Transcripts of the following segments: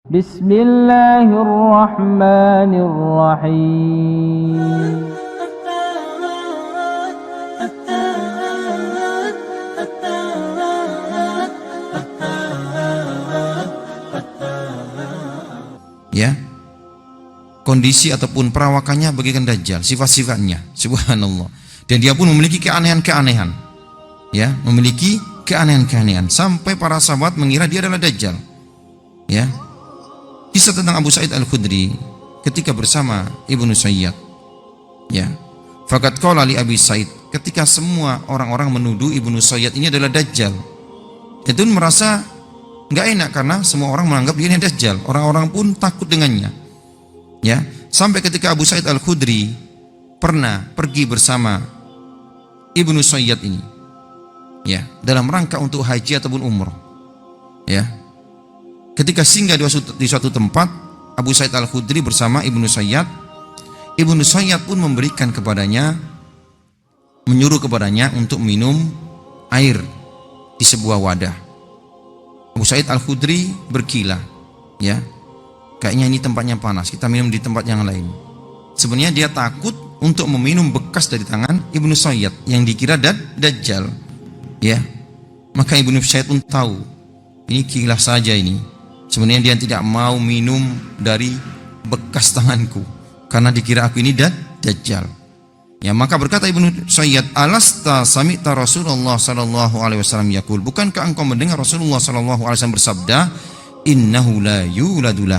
Bismillahirrahmanirrahim. Ya, kondisi ataupun perawakannya bagaikan Dajjal, sifat-sifatnya, subhanallah. Dan dia pun memiliki keanehan-keanehan, ya, memiliki keanehan-keanehan sampai para sahabat mengira dia adalah Dajjal. Ya, kisah tentang Abu Sa'id Al-Khudri ketika bersama Ibnu Sayyad. Ya, faqad qala li Abi Sa'id, ketika semua orang-orang menuduh Ibnu Sayyad ini adalah Dajjal, itu merasa nggak enak karena semua orang menganggap dia ini Dajjal. Orang-orang pun takut dengannya. Ya, sampai ketika Abu Sa'id Al-Khudri pernah pergi bersama Ibnu Sayyad ini, ya, dalam rangka untuk haji ataupun umroh. Ya, ketika singgah di suatu tempat, Abu Sa'id Al-Khudri bersama Ibnu Sayyad, Ibnu Sayyad pun memberikan kepadanya, menyuruh kepadanya untuk minum air di sebuah wadah. Abu Sa'id Al-Khudri berkilah, ya, kayaknya ini tempatnya panas, kita minum di tempat yang lain. Sebenarnya dia takut untuk meminum bekas dari tangan Ibnu Sayyad yang dikira Dajjal, ya. Maka Ibnu Sayyad pun tahu ini kilah saja ini. Sebenarnya dia tidak mau minum dari bekas tanganku karena dikira aku ini Dajjal. Ya, maka berkata Ibnu Sayyad, alasta sami'ta Rasulullah sallallahu alaihi wasallam yaqul, bukankah engkau mendengar Rasulullah sallallahu alaihi wasallam bersabda, innahu la yuladulah,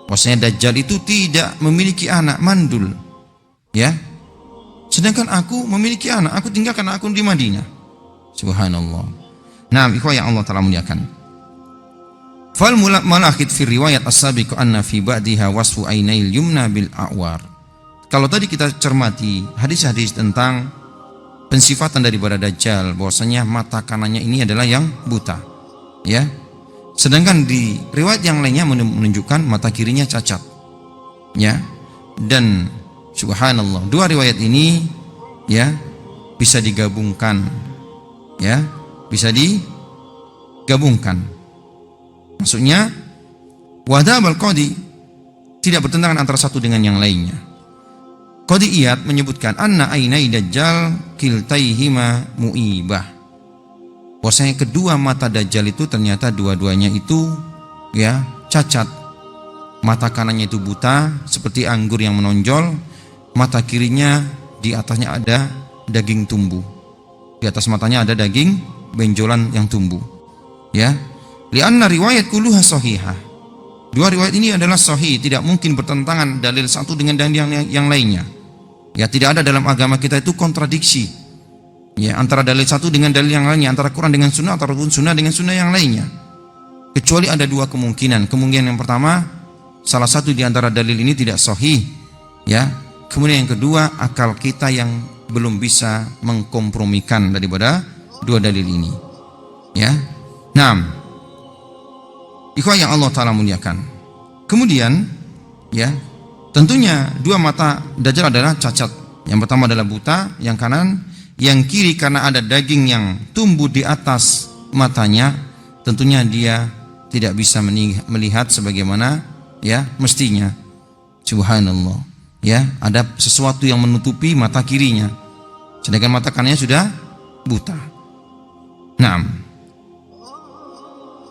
bahwasanya Dajjal itu tidak memiliki anak, mandul. Ya, sedangkan aku memiliki anak, aku tinggalkan aku di Madinah. Subhanallah. Nah, ikhwah yang Allah Ta'ala muliakan, fal malakit fi riwayat as-sabiq anna fi ba'diha wasfu ainail yumna bil a'war. Kalau tadi kita cermati hadis-hadis tentang pensifatan daripada Dajjal, bahwasanya mata kanannya ini adalah yang buta, ya. Sedangkan di riwayat yang lainnya menunjukkan mata kirinya cacat, ya. Dan subhanallah, dua riwayat ini, ya, bisa digabungkan, ya, bisa digabungkan. Maksudnya wadhabal qadi, tidak bertentangan antara satu dengan yang lainnya. Qadiyat menyebutkan anna ainai Dajjal kiltaihima mu'ibah, bahwasanya kedua mata Dajjal itu ternyata dua-duanya itu, ya, cacat. Mata kanannya itu buta seperti anggur yang menonjol, mata kirinya di atasnya ada daging tumbuh, di atas matanya ada daging benjolan yang tumbuh, ya. Lianna riwayat kulluha sahihah, dua riwayat ini adalah sahih, tidak mungkin bertentangan dalil satu dengan dalil yang lainnya. Ya, tidak ada dalam agama kita itu kontradiksi, ya, antara dalil satu dengan dalil yang lainnya, antara Quran dengan sunnah ataupun sunnah dengan sunnah yang lainnya, kecuali ada dua kemungkinan. Kemungkinan yang pertama, salah satu di antara dalil ini tidak sahih, ya. Kemudian yang kedua, akal kita yang belum bisa mengkompromikan daripada dua dalil ini, ya. Nah, ikhwah yang Allah Ta'ala muliakan, kemudian, ya, tentunya dua mata Dajjal adalah cacat. Yang pertama adalah buta, yang kanan, yang kiri karena ada daging yang tumbuh di atas matanya, tentunya dia tidak bisa melihat sebagaimana, ya, mestinya. Subhanallah, ya, ada sesuatu yang menutupi mata kirinya, sedangkan mata kanannya sudah buta. Nah,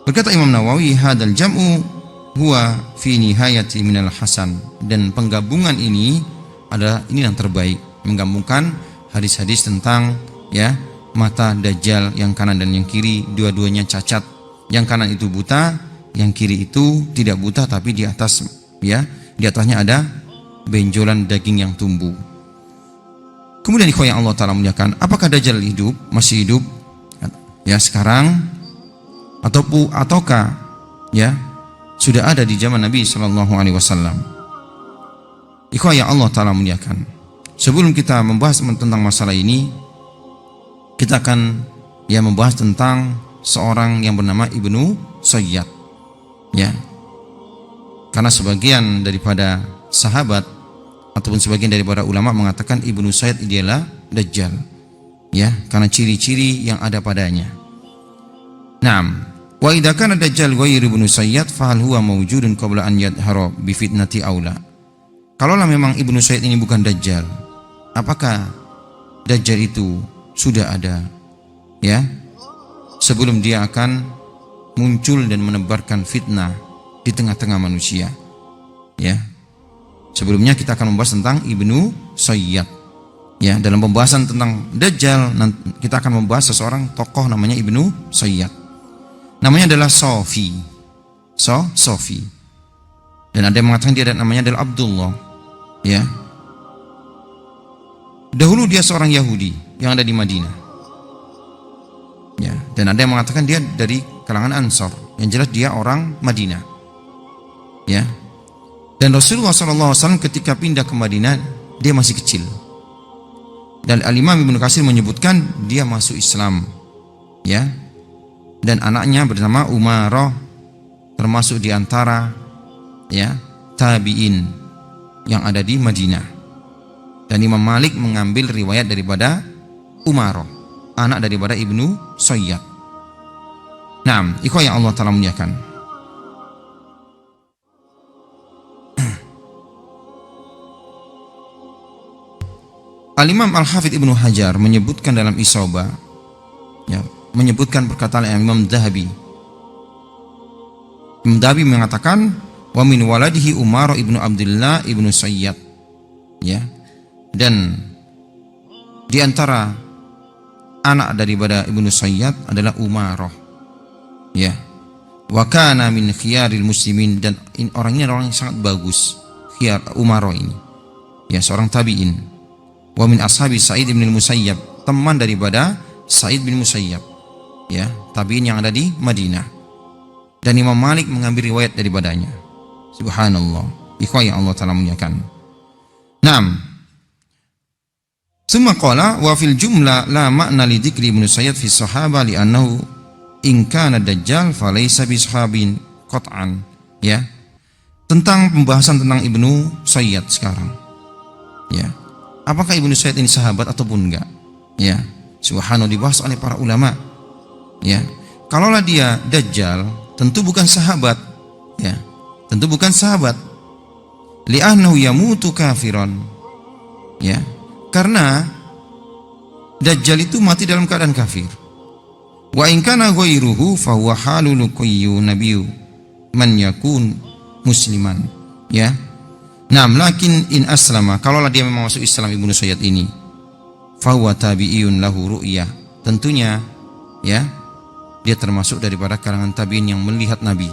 berkata Imam Nawawi, hadal jam'u huwa fi nihayati minal hasan, dan penggabungan ini adalah ini yang terbaik, menggabungkan hadis-hadis tentang, ya, mata Dajjal yang kanan dan yang kiri dua-duanya cacat. Yang kanan itu buta, yang kiri itu tidak buta tapi di atas, ya, di atasnya ada benjolan daging yang tumbuh. Kemudian ikhwan yang Allah Ta'ala muliakan, apakah Dajjal hidup, masih hidup, ya, sekarang, ataukah, ya, sudah ada di zaman Nabi Sallallahu Alaihi Wasallam? Ikhwah yang Allah Ta'ala muliakan, sebelum kita membahas tentang masalah ini, kita akan, ya, membahas tentang seorang yang bernama Ibnu Sayyad, ya, karena sebagian daripada sahabat ataupun sebagian daripada ulama mengatakan Ibnu Sayyad adalah Dajjal, ya, karena ciri-ciri yang ada padanya. Nah, Wa idza kana dajjal ghairu ibnu Sayyad fa hal huwa mawjudun qabla an yadhhara bi fitnati aula. Kalaulah memang ibnu Sayyad ini bukan dajjal, apakah dajjal itu sudah ada ya sebelum dia akan muncul dan menebarkan fitnah di tengah-tengah manusia? Ya. Sebelumnya kita akan membahas tentang ibnu Sayyad. Ya, dalam pembahasan tentang dajjal kita akan membahas seseorang tokoh namanya ibnu Sayyad. Namanya adalah Sofi. Sofi. Dan ada yang mengatakan dia namanya adalah Abdullah. Ya. Dahulu dia seorang Yahudi yang ada di Madinah. Ya, dan ada yang mengatakan dia dari kalangan Ansar. Yang jelas dia orang Madinah. Ya. Dan Rasulullah SAW ketika pindah ke Madinah dia masih kecil. Dan Al-Imam Ibnu Katsir menyebutkan dia masuk Islam. Ya. Dan anaknya bernama Umarah termasuk di antara ya tabi'in yang ada di Madinah. Dan Imam Malik mengambil riwayat daripada Umarah, anak daripada ibnu Sayyad. Naam, ikhwah yang Allah Ta'ala muliakan. Al-Imam Al-Hafidh Ibnu Hajar menyebutkan dalam Isabah, ya, menyebutkan perkataan Imam Dhahabi. Imam Dhahabi mengatakan, wa min waladihi Umar ibnu Abdullah ibnu Sayyad. Ya. Dan di antara anak daripada ibnu Sayyad adalah Umarah. Ya. Wa kana min khiyaril muslimin, dan orang ini orang yang sangat bagus. Khiyar Umarah ini. Ya, seorang tabi'in. Wa min ashabi Sa'id bin Musayyab, teman daripada Sa'id bin Musayyab, ya, tabi'in yang ada di Madinah. Dan Imam Malik mengambil riwayat daripadanya. Subhanallah, ikhwah yang Allah Ta'ala muliakan. Naam. Summa qala wa fil jumlah la ma'na li dzikri Ibnu Sayyad fi sahaba li annahu in kana dajjal fa laysa bi sahabin qat'an. Ya. Tentang pembahasan tentang Ibnu Sayyad sekarang. Ya. Apakah ibnu Sayyad ini sahabat ataupun enggak? Ya, subhanallah, dibahas oleh para ulama. Ya, kalaulah dia dajjal, tentu bukan sahabat. Ya, tentu bukan sahabat. Li'annahu yamutu kafiran. Ya, karena dajjal itu mati dalam keadaan kafir. Wa in kana ghairuhu fa huwa halul qayyu nabiyyu man yakun musliman. Ya. Naam, lakin in aslama, kalaulah dia memang masuk Islam ibnu Sayyad ini, fahuwa tabi'iyun lahu ru'yah, tentunya ya dia termasuk daripada kalangan tabi'in yang melihat Nabi.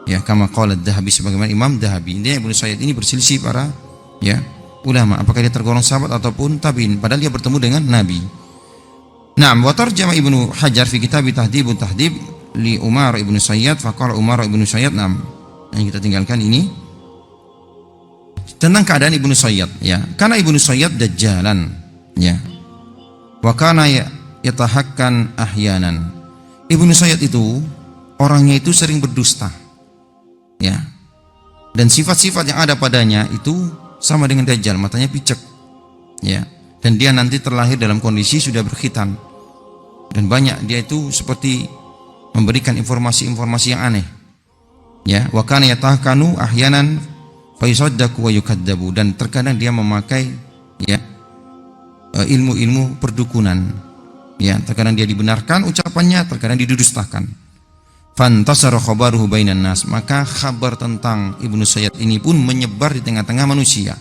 Ya, kama qala Dhahabi, sebagaimana Imam Dhahabi. Dia ibnu Sayyad ini berselisih para ya ulama apakah dia tergolong sahabat ataupun tabi'in, padahal dia bertemu dengan Nabi. Naam, wa tarjama Ibnu Hajar fi kitab Tahdhibut Tahdhib li Umar ibnu Sayyad, faqala Umar ibnu Sayyad. Naam, yang kita tinggalkan ini tentang keadaan ibnu Sayyad, ya, karena ibnu Sayyad dajjalan, ya, wa kana yatahakkan ahyanan. Ibnu Sayyad itu orangnya itu sering berdusta, ya, dan sifat-sifat yang ada padanya itu sama dengan dajjal, matanya picek, ya, dan dia nanti terlahir dalam kondisi sudah berkhitan, dan banyak dia itu seperti memberikan informasi-informasi yang aneh, ya, wa kana yatahakkanu ahyanan fayusaddaqu wa yukaddabu, dan terkadang dia memakai ya ilmu-ilmu perdukunan, ya, terkadang dia dibenarkan ucapannya, terkadang didustakan. Fantasara khabaruhu bainan nas, maka kabar tentang ibnu Sayyad ini pun menyebar di tengah-tengah manusia.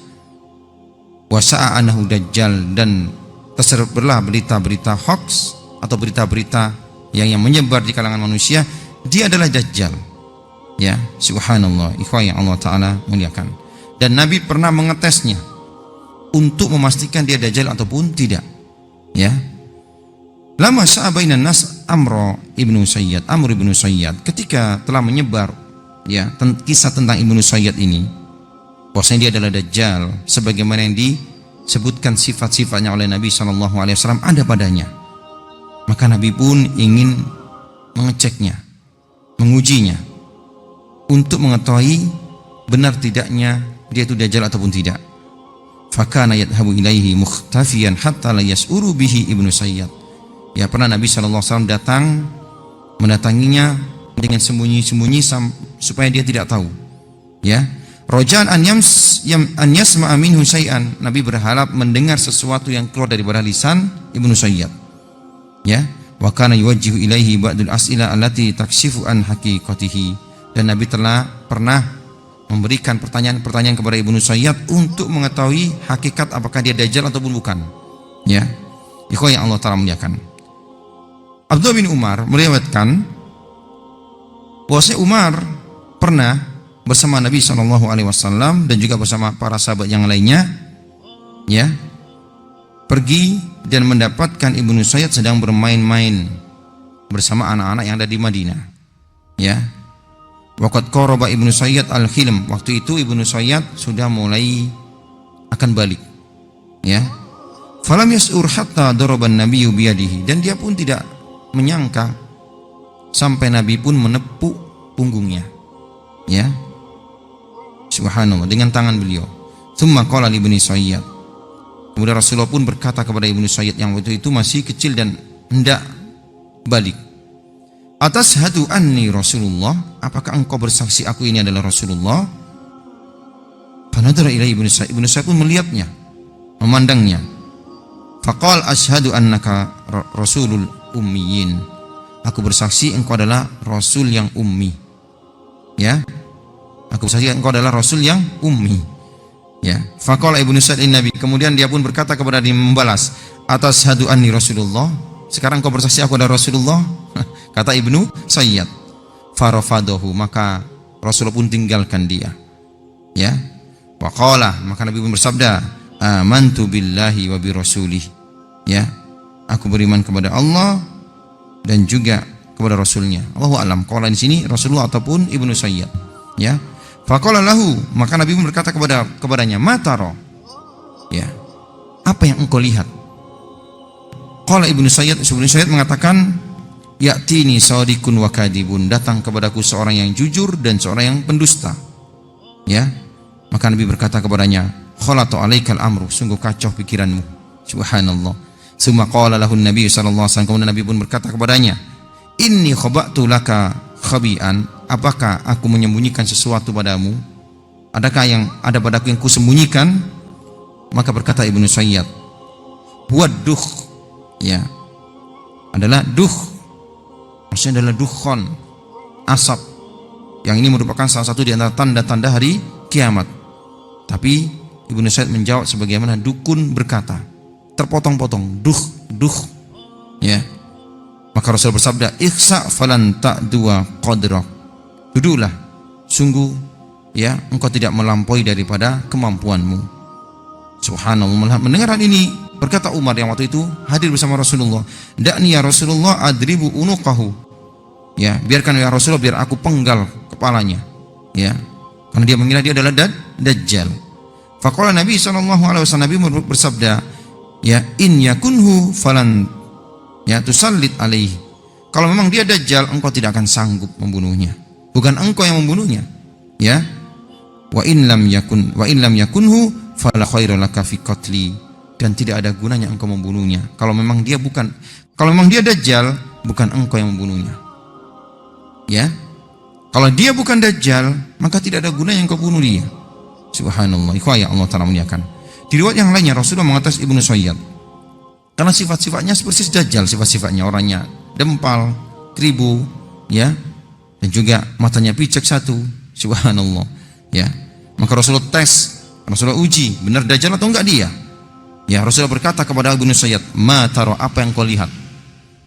Wa sa'a annahu dajjal, dan tersebarlah berita-berita hoax atau berita-berita yang menyebar di kalangan manusia, dia adalah dajjal. Ya, subhanallah, ikhwah yang Allah Ta'ala muliakan. Dan Nabi pernah mengetesnya untuk memastikan dia dajjal ataupun tidak. Ya. Lama sa'abainan nas Amr ibnu Sayyad, ketika telah menyebar ya kisah tentang ibnu Sayyad ini, bahwasanya dia adalah dajjal sebagaimana yang disebutkan sifat-sifatnya oleh Nabi SAW ada padanya. Maka Nabi pun ingin mengeceknya, mengujinya, untuk mengetahui benar tidaknya dia itu dajjal ataupun tidak. Fakana yadhabu ilaihi mukhtafiyan hatta la yas'uru bihi ibnu Sayyad. Ya, pernah Nabi SAW datang mendatanginya dengan sembunyi-sembunyi supaya dia tidak tahu. Ya, rojaan an yasma'a minhu syai'an. Nabi berharap mendengar sesuatu yang keluar daripada lisan Ibnu Sayyad. Ya, wa kana yuwajjihu ilaihi ba'dul as'ila allati takshifu an haqiqatihi. Dan Nabi telah pernah memberikan pertanyaan-pertanyaan kepada Ibnu Sayyad untuk mengetahui hakikat apakah dia dajjal ataupun bukan. Ya, ikhwan yang Allah Ta'ala muliakan. Abdullah bin Umar meriwayatkan bahwa Umar pernah bersama Nabi SAW dan juga bersama para sahabat yang lainnya, ya, pergi dan mendapatkan Ibnu Sayyad sedang bermain-main bersama anak-anak yang ada di Madinah. Ya, waqad qaraba Ibnu Sayyad al-hilm. Waktu itu Ibnu Sayyad sudah mulai akan balik. Ya, falam yas'ur hatta daraban nabiyyu biyadihi. Dan dia pun tidak menyangka sampai Nabi pun menepuk punggungnya. Ya, subhanallah, dengan tangan beliau. Tsumma qala li Ibnu Sayyad. Kemudian Rasulullah pun berkata kepada Ibnu Sayyad yang waktu itu masih kecil dan hendak balik, atashhadu anni Rasulullah, apakah engkau bersaksi aku ini adalah Rasulullah? Fanadara ilaihi Ibnu Sayyad. Ibnu Sayyad pun melihatnya, memandangnya. Faqal ashhadu annaka rasulul ummiyin. Aku bersaksi engkau adalah rasul yang ummi. Ya, aku bersaksi engkau adalah rasul yang ummi. Ya, faqala Ibnu Sayyad Nabi. Kemudian dia pun berkata kepada dia, membalas, atashhadu anni Rasulullah. Sekarang engkau bersaksi aku adalah Rasulullah? Kata Ibnu Sayyad. Farafadahu, maka Rasulullah pun tinggalkan dia. Ya, waqala, maka Nabi pun bersabda, amantu billahi wa bi rasulih. Ya, aku beriman kepada Allah dan juga kepada Rasulnya. Allahu a'lam. Qala di sini Rasulullah ataupun Ibnu Sayyad. Ya, faqala lahu, maka Nabi pun berkata kepadanya, mataro. Ya, apa yang engkau lihat? Qala Ibnu Sayyad mengatakan, ya'tini sadiqun wa kadibun. Datang kepadaku seorang yang jujur dan seorang yang pendusta. Ya, maka Nabi berkata kepadanya, khalatu alaikal amru, sungguh kacau pikiranmu. Subhanallah. Summa qala lahu Nabi sallallahu alaihi wasallam. Kemudian Nabi pun berkata kepadanya, inni khaba'tu laka khabi'an, apakah aku menyembunyikan sesuatu padamu? Adakah yang ada padaku yang kusembunyikan? Maka berkata Ibnu Sayyad, huwa duh. Ya, adalah duh, maksudnya adalah dukhon, asap. Yang ini merupakan salah satu di antara tanda-tanda hari kiamat. Tapi Ibnu Sayyad menjawab sebagaimana dukun berkata, terpotong-potong, duh. Ya, maka Rasul bersabda, ikhsa falan ta'dua qadrak. Duduklah, sungguh ya engkau tidak melampaui daripada kemampuanmu. Subhanallah. Mendengar hal ini, berkata Umar yang waktu itu hadir bersama Rasulullah, dakni ya Rasulullah adribu unuqahu. Ya, biarkan ya Rasulullah, biar aku penggal kepalanya. Ya, karena dia mengira dia adalah dajjal. Faqala Nabi SAW, Nabi bersabda, ya in yakunhu falan ya tusallit alaihi. Kalau memang dia dajjal, engkau tidak akan sanggup membunuhnya. Bukan engkau yang membunuhnya. Ya, wa in lam yakunhu fala khairu laka fi qatli. Dan tidak ada gunanya engkau membunuhnya. Kalau memang dia dajjal, bukan engkau yang membunuhnya. Ya, kalau dia bukan dajjal, maka tidak ada gunanya engkau bunuh dia. Subhanallah. Ikhwah ya Allah Ta'ala muliakan. Di riwayat yang lainnya Rasulullah mengatas Ibnu Sayyad, karena sifat-sifatnya persis dajjal, sifat-sifatnya orangnya dempal, kribo, ya, dan juga matanya picek satu. Subhanallah. Ya, maka Rasulullah tes, Rasulullah uji benar dajjal atau enggak dia. Ya, Rasulullah berkata kepada Ibnu Sayyad, ma taro, apa yang kau lihat?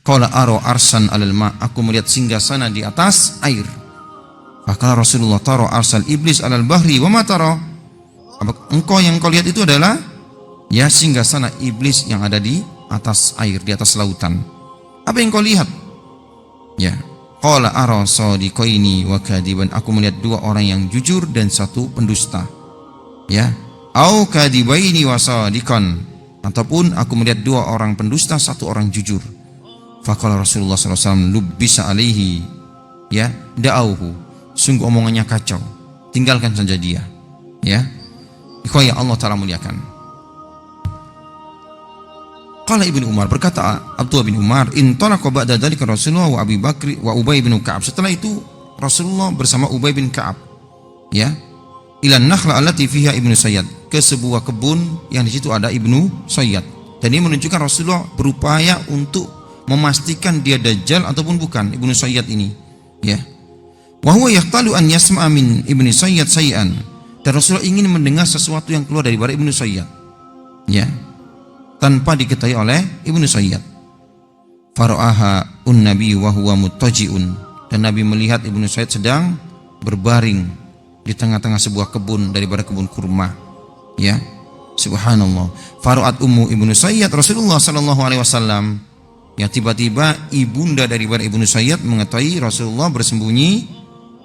Qala aro arsan alal ma, aku melihat singgasana di atas air. Maka Rasulullah, taro arsal iblis alal bahri wa ma taro. Engkau yang kau lihat itu adalah ya singgasana iblis yang ada di atas air, di atas lautan. Apa yang kau lihat? Ya, qala ara sadiqaini wa kadiban, aku melihat dua orang yang jujur dan satu pendusta. Ya, au kadibaini wa sadiqan, ataupun aku melihat dua orang pendusta, satu orang jujur. Faqala Rasulullah SAW, lubbisa alaihi, ya da'auhu, sungguh omongannya kacau, tinggalkan saja dia. Ya, ikhwah ya Allah Ta'ala muliakan. Qala Ibnu Umar, berkata Abdullah bin Umar, intalaqa ba'da dzalika Rasulullah wa Abi Bakr wa Ubay bin Ka'ab. Setelah itu Rasulullah bersama Ubay bin Ka'ab, ya, ila nakhla allati fiha Ibnu Sayyad, ke sebuah kebun yang di situ ada Ibnu Sayyad. Dan ini menunjukkan Rasulullah berupaya untuk memastikan dia dajjal ataupun bukan Ibnu Sayyad ini, ya. Wa huwa yaqtalu an yasma'a min Ibnu Sayyad say'an. Dan Rasulullah ingin mendengar sesuatu yang keluar dari Ibnu Sayyad, ya, tanpa diketahui oleh Ibnu Sayyad. Fara'aha un-nabi wa huwa muttaji'un. Dan Nabi melihat Ibnu Sayyad sedang berbaring di tengah-tengah sebuah kebun daripada kebun kurma, ya. Subhanallah. Fara'at ummu Ibnu Sayyad Rasulullah sallallahu alaihi wasallam. Ya, tiba-tiba ibunda daripada Ibnu Sayyad mengetahui Rasulullah bersembunyi,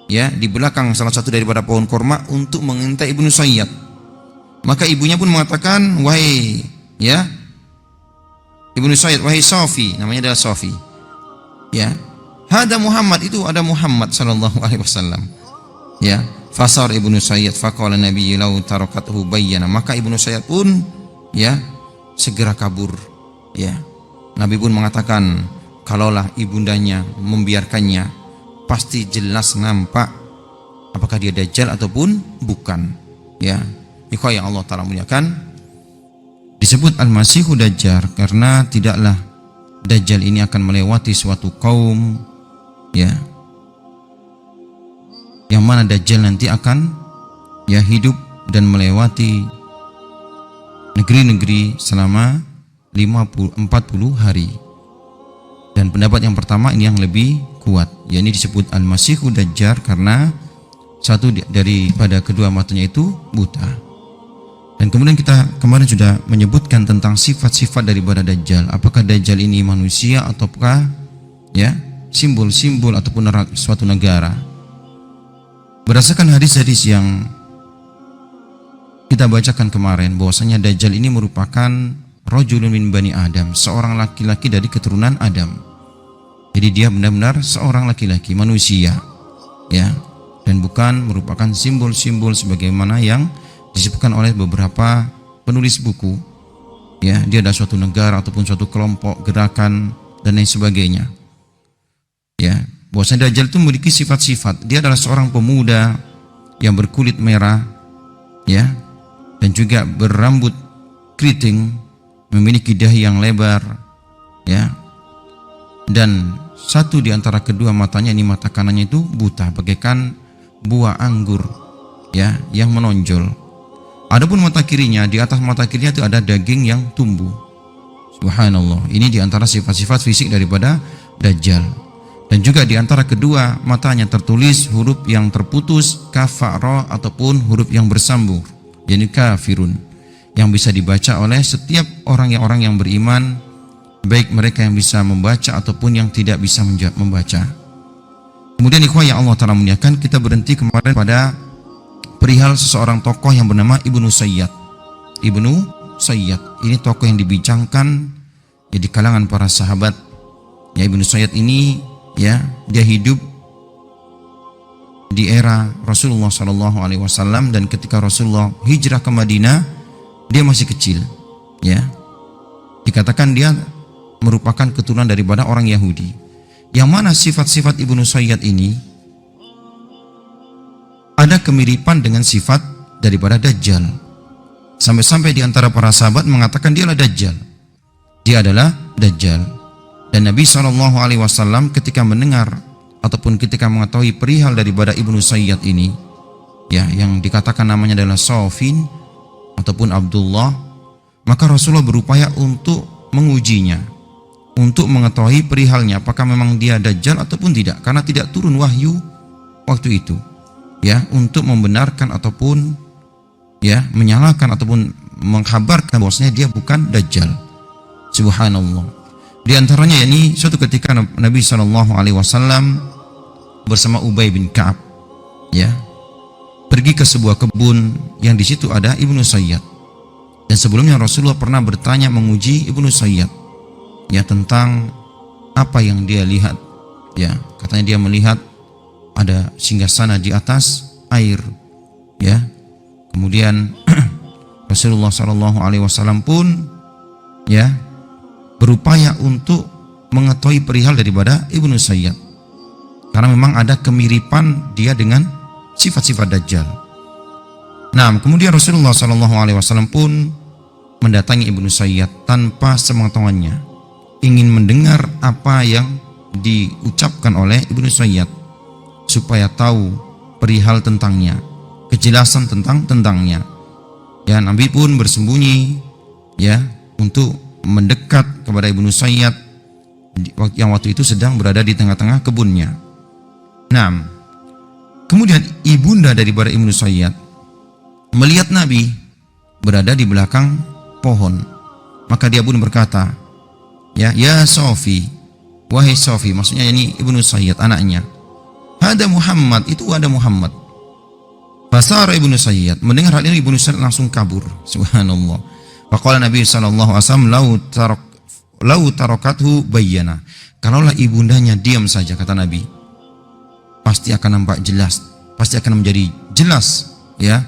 ya, di belakang salah satu daripada pohon kurma untuk mengintai Ibnu Sayyad. Maka ibunya pun mengatakan, wahai, ya, Ibnu Sayyad, wahai Safi, namanya adalah Safi, ya, hada Muhammad, itu ada Muhammad sallallahu alaihi wasallam, ya. Fasar Ibnu Sayyad faqala Nabi lau tarakatuhu bayyana. Maka Ibnu Sayyad pun, ya, segera kabur, ya. Nabi pun mengatakan, kalaulah ibundanya membiarkannya, pasti jelas nampak apakah dia dajjal ataupun bukan, ya. Ikhwah yang Allah Ta'ala muliakan, disebut Al-Masihu Dajjal karena tidaklah Dajjal ini akan melewati suatu kaum, ya, yang mana Dajjal nanti akan, ya, hidup dan melewati negeri-negeri selama 40 hari. Dan pendapat yang pertama ini yang lebih kuat, yakni disebut Al-Masihu Dajjal karena satu daripada kedua matanya itu buta. Dan kemudian kita kemarin sudah menyebutkan tentang sifat-sifat daripada Dajjal. Apakah Dajjal ini manusia ataukah, ya, simbol-simbol ataupun suatu negara. Berdasarkan hadis-hadis yang kita bacakan kemarin, bahwasanya Dajjal ini merupakan rajulun min bani Adam, seorang laki-laki dari keturunan Adam. Jadi dia benar-benar seorang laki-laki, manusia, ya, dan bukan merupakan simbol-simbol sebagaimana yang disebutkan oleh beberapa penulis buku, ya. Dia ada suatu negara ataupun suatu kelompok, gerakan dan lain sebagainya, ya. Bahwasanya Dajjal itu memiliki sifat-sifat. Dia adalah seorang pemuda yang berkulit merah, ya, dan juga berambut keriting, memiliki dahi yang lebar, ya, dan satu di antara kedua matanya, ini mata kanannya itu buta bagaikan buah anggur, ya, yang menonjol. Adapun mata kirinya, di atas mata kirinya itu ada daging yang tumbuh. Subhanallah. Ini di antara sifat-sifat fisik daripada Dajjal. Dan juga di antara kedua matanya tertulis huruf yang terputus, kafara, ataupun huruf yang bersambung, yakni kafirun, yang bisa dibaca oleh setiap orang yang beriman, baik mereka yang bisa membaca ataupun yang tidak bisa membaca. Kemudian ikhwah yang Allah Ta'ala muliakan, kita berhenti kemarin pada perihal seseorang tokoh yang bernama Ibnu Sayyad. Ibnu Sayyad ini tokoh yang dibincangkan, ya, di kalangan para sahabat. Ya, Ibnu Sayyad ini, ya, dia hidup di era Rasulullah SAW, dan ketika Rasulullah hijrah ke Madinah dia masih kecil, ya. Dikatakan dia merupakan keturunan daripada orang Yahudi, yang mana sifat-sifat Ibnu Sayyad ini ada kemiripan dengan sifat daripada Dajjal. Sampai-sampai di antara para sahabat mengatakan dia adalah Dajjal. Dia adalah Dajjal. Dan Nabi SAW ketika mendengar ataupun ketika mengetahui perihal daripada Ibnu Sayyad ini, ya, yang dikatakan namanya adalah Safin ataupun Abdullah, maka Rasulullah berupaya untuk mengujinya, untuk mengetahui perihalnya apakah memang dia Dajjal ataupun tidak, karena tidak turun wahyu waktu itu, ya, untuk membenarkan ataupun, ya, menyalahkan ataupun mengkhabarkan bahwasanya dia bukan Dajjal. Subhanallah. Di antaranya, yakni suatu ketika Nabi SAW bersama Ubay bin Ka'ab, ya, pergi ke sebuah kebun yang di situ ada Ibnu Sayyad. Dan sebelumnya Rasulullah pernah bertanya, menguji Ibnu Sayyad, ya, tentang apa yang dia lihat, ya. Katanya dia melihat ada singgasana di atas air, ya. Kemudian Rasulullah SAW pun, ya, berupaya untuk mengetahui perihal daripada Ibnu Sayyad, karena memang ada kemiripan dia dengan sifat-sifat Dajjal. Nah, kemudian Rasulullah SAW pun mendatangi Ibnu Sayyad tanpa sepengetahuannya, ingin mendengar apa yang diucapkan oleh Ibnu Sayyad supaya tahu perihal tentangnya, kejelasan tentangnya. Ya, Nabi pun bersembunyi ya untuk mendekat kepada Ibnu Sayyad yang waktu itu sedang berada di tengah-tengah kebunnya. Nah, kemudian ibunda daripada Ibnu Sayyad melihat Nabi berada di belakang pohon, maka dia pun berkata, ya Sofi, wahai Sofi, maksudnya ini Ibnu Sayyad anaknya, ada Muhammad, itu ada Muhammad. Fasara Ibnu Sayyad, mendengar hal ini Ibnu Sayyad langsung kabur. Subhanallah. Faqala Nabi sallallahu alaihi wasallam, lau tarakathu bayyana. Kalaulah ibundanya diam saja, kata Nabi, pasti akan nampak jelas, pasti akan menjadi jelas ya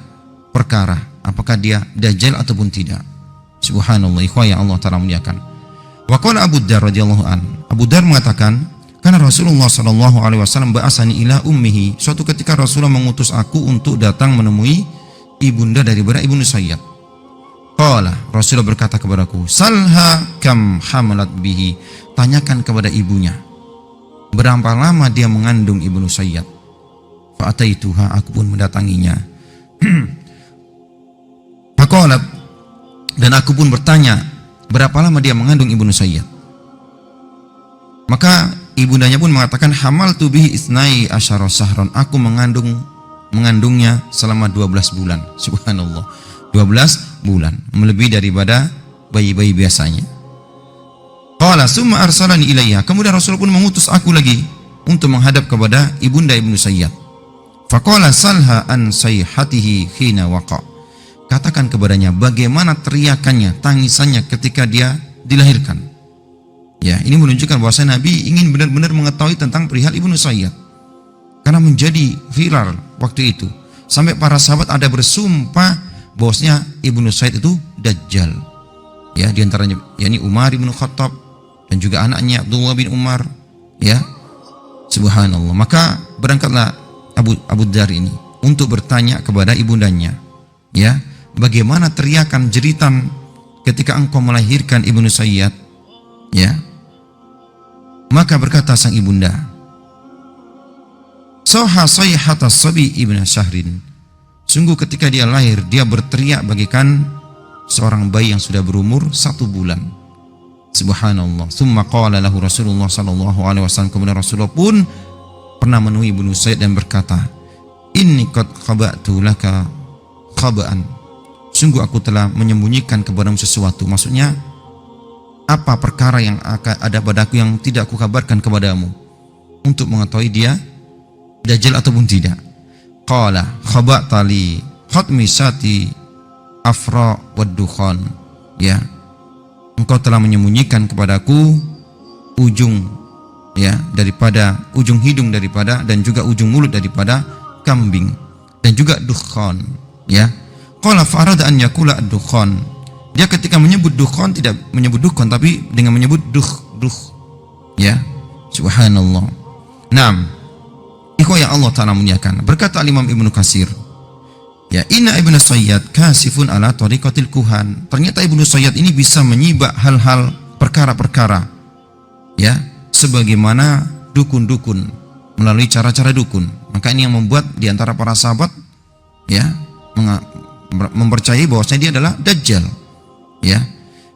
perkara apakah dia Dajjal ataupun tidak. Subhanallah, ikhwah yang Allah Ta'ala muliakan. Wa qala Abu Dar radhiyallahu an, Abu Dar mengatakan, karena Rasulullah sallallahu alaihi wasallam ba'asani ila ummihi, suatu ketika Rasulullah mengutus aku untuk datang menemui ibunda daripada Ibnu Sayyad. Qala, Rasulullah berkata kepadaku, salha kam hamalat bihi, tanyakan kepada ibunya berapa lama dia mengandung Ibnu Sayyad. Fa ataituha, aku pun mendatanginya. Faqala, dan aku pun bertanya berapa lama dia mengandung Ibnu Sayyad. Maka ibundanya pun mengatakan, hamaltu bihi isnai asyara sahron, aku mengandungnya selama 12 bulan. Subhanallah, 12 bulan, melebihi daripada bayi-bayi biasanya. Qala summa arsalani ilayha, kemudian Rasul pun mengutus aku lagi untuk menghadap kepada ibunda Ibnu Sayyad. Faqala salha an sayhatihi khina waqa, katakan kepadanya bagaimana teriakannya, tangisannya ketika dia dilahirkan. Ya, ini menunjukkan bahwa Nabi ingin benar-benar mengetahui tentang perihal Ibnu Sayyad, karena menjadi viral waktu itu sampai para sahabat ada bersumpah bahwasanya Ibnu Sayyad itu Dajjal. Ya, diantaranya yakni Umar bin Khattab dan juga anaknya Abdullah bin Umar. Ya, subhanallah. Maka berangkatlah Abu Dar ini untuk bertanya kepada ibundanya, ya, bagaimana teriakan jeritan ketika engkau melahirkan Ibnu Sayyad. Ya, maka berkata sang ibunda, soha sayhata sabi ibn Syahrin, sungguh ketika dia lahir dia berteriak bagaikan seorang bayi yang sudah berumur 1 bulan. Subhanallah. Tsumma qala lahu Rasulullah sallallahu alaihi wasallam, kemudian Rasulullah pun pernah menemui Ibnu Sayyad dan berkata, inni qad khaba'tu laka khaba'an, sungguh aku telah menyembunyikan kepadamu sesuatu. Maksudnya, apa perkara yang akan ada padaku yang tidak aku kabarkan kepadamu untuk mengetahui dia Dajjal ataupun tidak. Qala khaba'ta li khatmisati afra wad dukhan, ya, engkau telah menyembunyikan kepadaku ujung, ya, daripada ujung hidung daripada dan juga ujung mulut daripada kambing dan juga dukhan, ya. Qala farada an yakula ad-dukhan, dia ketika menyebut dukhan tidak menyebut dukhan tapi dengan menyebut duh, ya, subhanallah. Naam, ikhwah yang Allah Ta'ala muliakan, berkata Imam Ibnu Katsir, ya, inna Ibnu Sayyad kasifun ala tariqatil kuhan, ternyata Ibnu Sayyad ini bisa menyibak hal-hal perkara-perkara, ya, sebagaimana dukun-dukun, melalui cara-cara dukun. Maka ini yang membuat diantara para sahabat, ya, mempercayai bahwasanya dia adalah Dajjal, ya.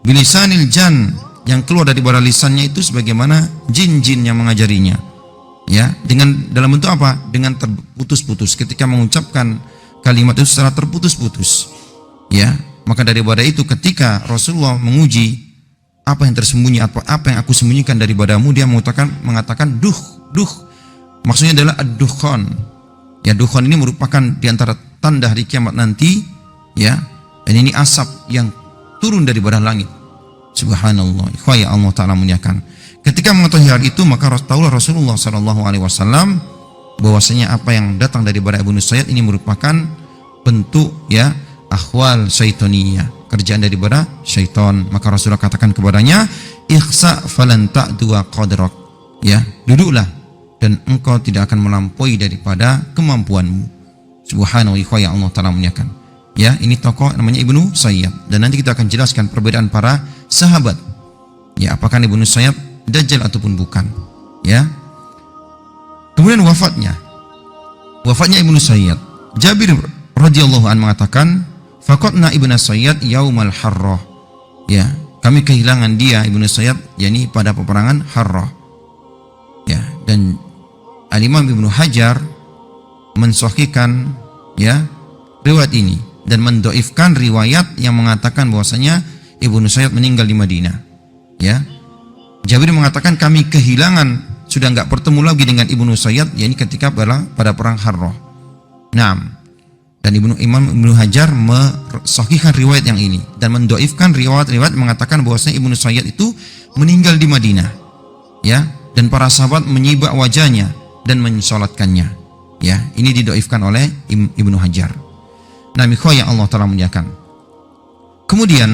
Bilisanil jan, yang keluar dari bara lisannya itu sebagaimana jin-jin yang mengajarinya, ya, dengan dalam bentuk apa? Dengan terputus-putus, ketika mengucapkan kalimat itu secara terputus-putus, ya. Maka daripada itu ketika Rasulullah menguji apa yang tersembunyi, apa yang aku sembunyikan daripadamu, dia mengatakan duh, maksudnya adalah ad-dukhan, ya. Dukhan ini merupakan diantara tanda hari kiamat nanti, ya, dan ini asap yang turun daripada langit. Subhanallah, ikhwah ya Allah Ta'ala muliakan. Ketika mengetahui hal itu, maka tahulah Rasulullah SAW bahwasanya apa yang datang daripada Ibnu Sayyad ini merupakan bentuk, ya, ahwal syaitoniyah, kerjaan daripada syaitan. Maka Rasulullah katakan kepadanya, ikhsa falan ta'dua qadrak, ya, duduklah dan engkau tidak akan melampaui daripada kemampuanmu. Subhanahu wa ta'ala, Allah Ta'ala muliakan. Ya, ini tokoh namanya Ibnu Sayyad, dan nanti kita akan jelaskan perbedaan para sahabat. Ya, apakah Ibnu Sayyad dajjal ataupun bukan. Ya. Kemudian wafatnya Ibnu Sayyad. Jabir radhiyallahu anhu mengatakan, faqadna Ibnu Sayyad yaumal harrah. Ya, kami kehilangan dia Ibnu Sayyad yakni pada peperangan Harrah. Ya, dan Al-Imam Ibnu Hajar mensahihkan ya riwayat ini dan mendoifkan riwayat yang mengatakan bahwasanya Ibnu Sayyad meninggal di Madinah. Ya, Jabir mengatakan kami kehilangan, sudah enggak bertemu lagi dengan Ibnu Sayyad yakni ketika pada perang Harrah. Naam. Dan Imam Ibnu Hajar mensahihkan riwayat yang ini dan mendoifkan riwayat mengatakan bahwasanya Ibnu Sayyad itu meninggal di Madinah. Ya, dan para sahabat menyibak wajahnya dan mensolatkannya. Ya, ini didoifkan oleh Ibnu Hajar. Nah, yang Allah Ta'ala muliakan. Kemudian,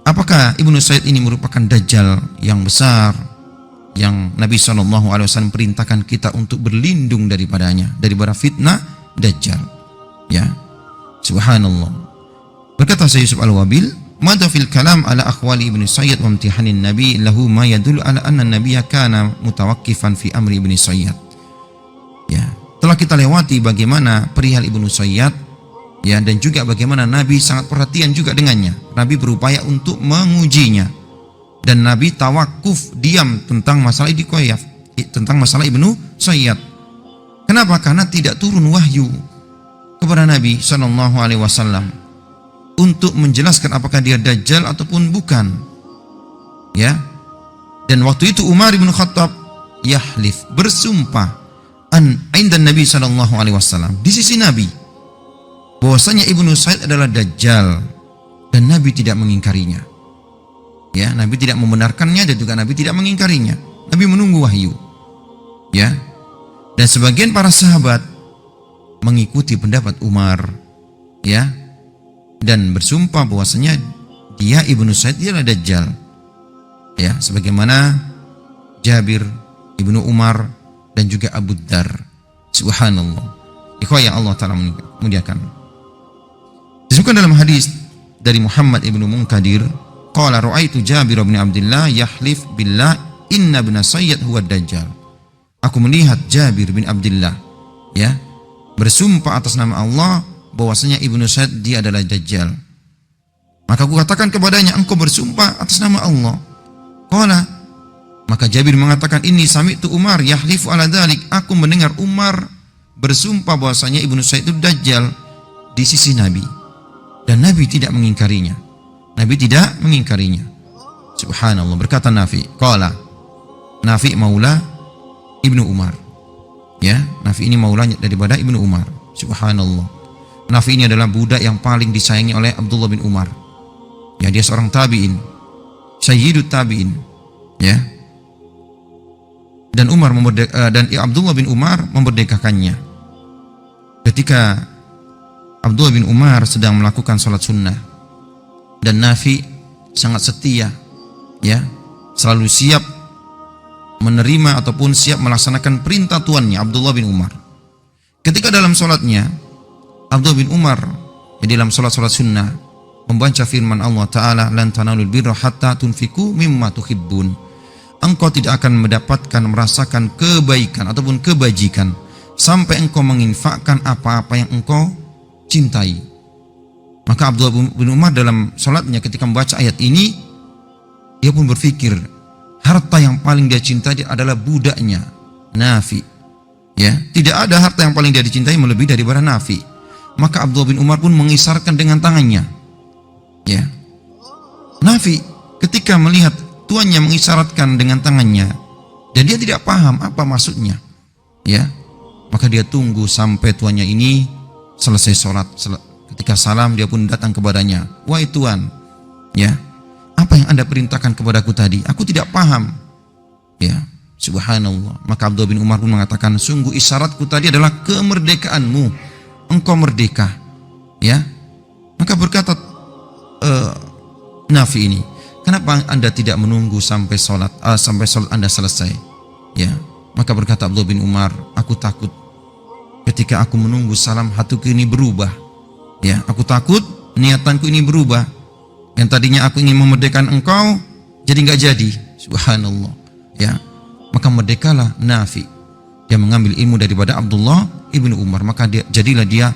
apakah Ibnu Sayyad ini merupakan dajjal yang besar yang Nabi SAW perintahkan kita untuk berlindung daripadanya, daripada fitnah dajjal? Ya, subhanallah. Berkata Syekh Yusuf Al-Wabil, "Madha fil kalam ala akhwali Ibnu Sayyad wa imtihanin Nabi lahu ma yadullu ala anna an-nabiyya kana mutawaqqifan fi amri Ibnu Sayyad." Ya, telah kita lewati bagaimana perihal Ibnu Sayyad, ya, dan juga bagaimana Nabi sangat perhatian juga dengannya. Nabi berupaya untuk mengujinya, dan Nabi tawakuf, diam tentang masalah tentang masalah Ibnu Sayyad. Kenapa? Karena tidak turun wahyu kepada Nabi SAW untuk menjelaskan apakah dia dajjal ataupun bukan. Ya, dan waktu itu Umar bin Khattab yahlif, bersumpah inda Nabi SAW, di sisi Nabi, bahwasanya Ibnu Sayyad adalah dajjal, dan Nabi tidak mengingkarinya. Ya, Nabi tidak membenarkannya dan juga Nabi tidak mengingkarinya. Nabi menunggu wahyu. Ya, dan sebagian para sahabat mengikuti pendapat Umar, ya, dan bersumpah bahwasanya dia Ibnu Sayyad adalah dajjal. Ya, sebagaimana Jabir, Ibnu Umar, dan juga Abu Dzar. Subhanallah. Ikhwah Allah Ta'ala muliakan. Disebutkan dalam hadis dari Muhammad ibnu Munkadir, qala ra'aitu Jabir bin Abdullah yahlif billah inna ibn Sayyad huwa dajjal. Aku melihat Jabir bin Abdullah, ya, bersumpah atas nama Allah bahwasanya Ibnu Sayyad dia adalah dajjal. Maka aku katakan kepadanya, engkau bersumpah atas nama Allah. Qala, maka Jabir mengatakan, ini sami'tu Umar yahlifu ala dzalik, aku mendengar Umar bersumpah bahwasanya Ibnu Sayyad itu dajjal di sisi Nabi, dan Nabi tidak mengingkarinya. Nabi tidak mengingkarinya. Subhanallah. Berkata Nafi, qala, Nafi maula Ibnu Umar. Ya, Nafi ini maulanya daripada Ibnu Umar. Subhanallah. Nafi ini adalah budak yang paling disayangi oleh Abdullah bin Umar. Ya, dia seorang tabi'in, sayyidut tabi'in. Ya. Dan Abdullah bin Umar memerdekakannya. Ketika Abdullah bin Umar sedang melakukan salat sunnah, dan Nafi sangat setia, ya, selalu siap menerima ataupun siap melaksanakan perintah tuannya Abdullah bin Umar. Ketika dalam salatnya, Abdullah bin Umar dalam salat sunnah membaca firman Allah Ta'ala, lan tanalul birra hatta tunfiku mimma tuhibbun. Engkau tidak akan merasakan kebaikan ataupun kebajikan sampai engkau menginfakkan apa-apa yang engkau cintai. Maka Abdullah bin Umar dalam salatnya ketika membaca ayat ini, dia pun berpikir, harta yang paling dia cintai adalah budaknya Nafi. Ya, tidak ada harta yang paling dia dicintai melebihi daripada Nafi. Maka Abdullah bin Umar pun mengisarkan dengan tangannya. Ya, Nafi ketika melihat tuannya mengisyaratkan dengan tangannya dan dia tidak paham apa maksudnya, ya, maka dia tunggu sampai tuannya ini selesai sholat. Ketika salam, dia pun datang kepadanya, wahai tuan, ya, apa yang Anda perintahkan kepadaku tadi? Aku tidak paham. Ya, subhanallah. Maka Abdullah bin Umar pun mengatakan, sungguh isyaratku tadi adalah kemerdekaanmu. Engkau merdeka. Ya. Maka berkata Nafi ini, kenapa Anda tidak menunggu sampai salat Anda selesai? Ya, maka berkata Abdullah bin Umar, aku takut ketika aku menunggu salam hatiku ini berubah. Ya, aku takut niatanku ini berubah. Yang tadinya aku ingin memerdekakan engkau, jadi enggak jadi. Subhanallah. Ya, maka merdekalah Nafi. Dia mengambil ilmu daripada Abdullah ibnu Umar, maka jadilah dia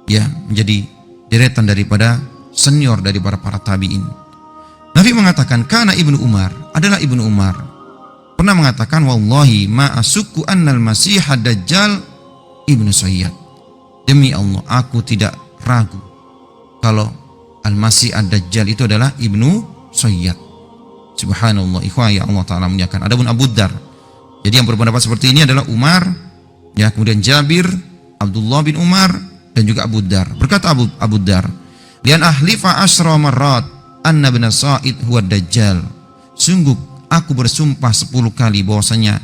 ya menjadi deretan daripada senior daripada para tabi'in. Nafi mengatakan, karena ibnu Umar adalah ibnu Umar pernah mengatakan, wallahi ma asukku annal masihad dajjal ibnu Sayyad. Demi Allah, aku tidak ragu kalau al-masih ad-dajjal itu adalah ibnu Sayyad. Subhanallah, ikhwah ya Allah Ta'ala muliakan. Adapun Abu Dar, jadi yang berpendapat seperti ini adalah Umar, ya, kemudian Jabir, Abdullah bin Umar, dan juga Abu Dar. Berkata Abu Dar, lian ahlifa asra marrat anna bin Sa'id huwa dajjal. Sungguh aku bersumpah 10 kali bahwasanya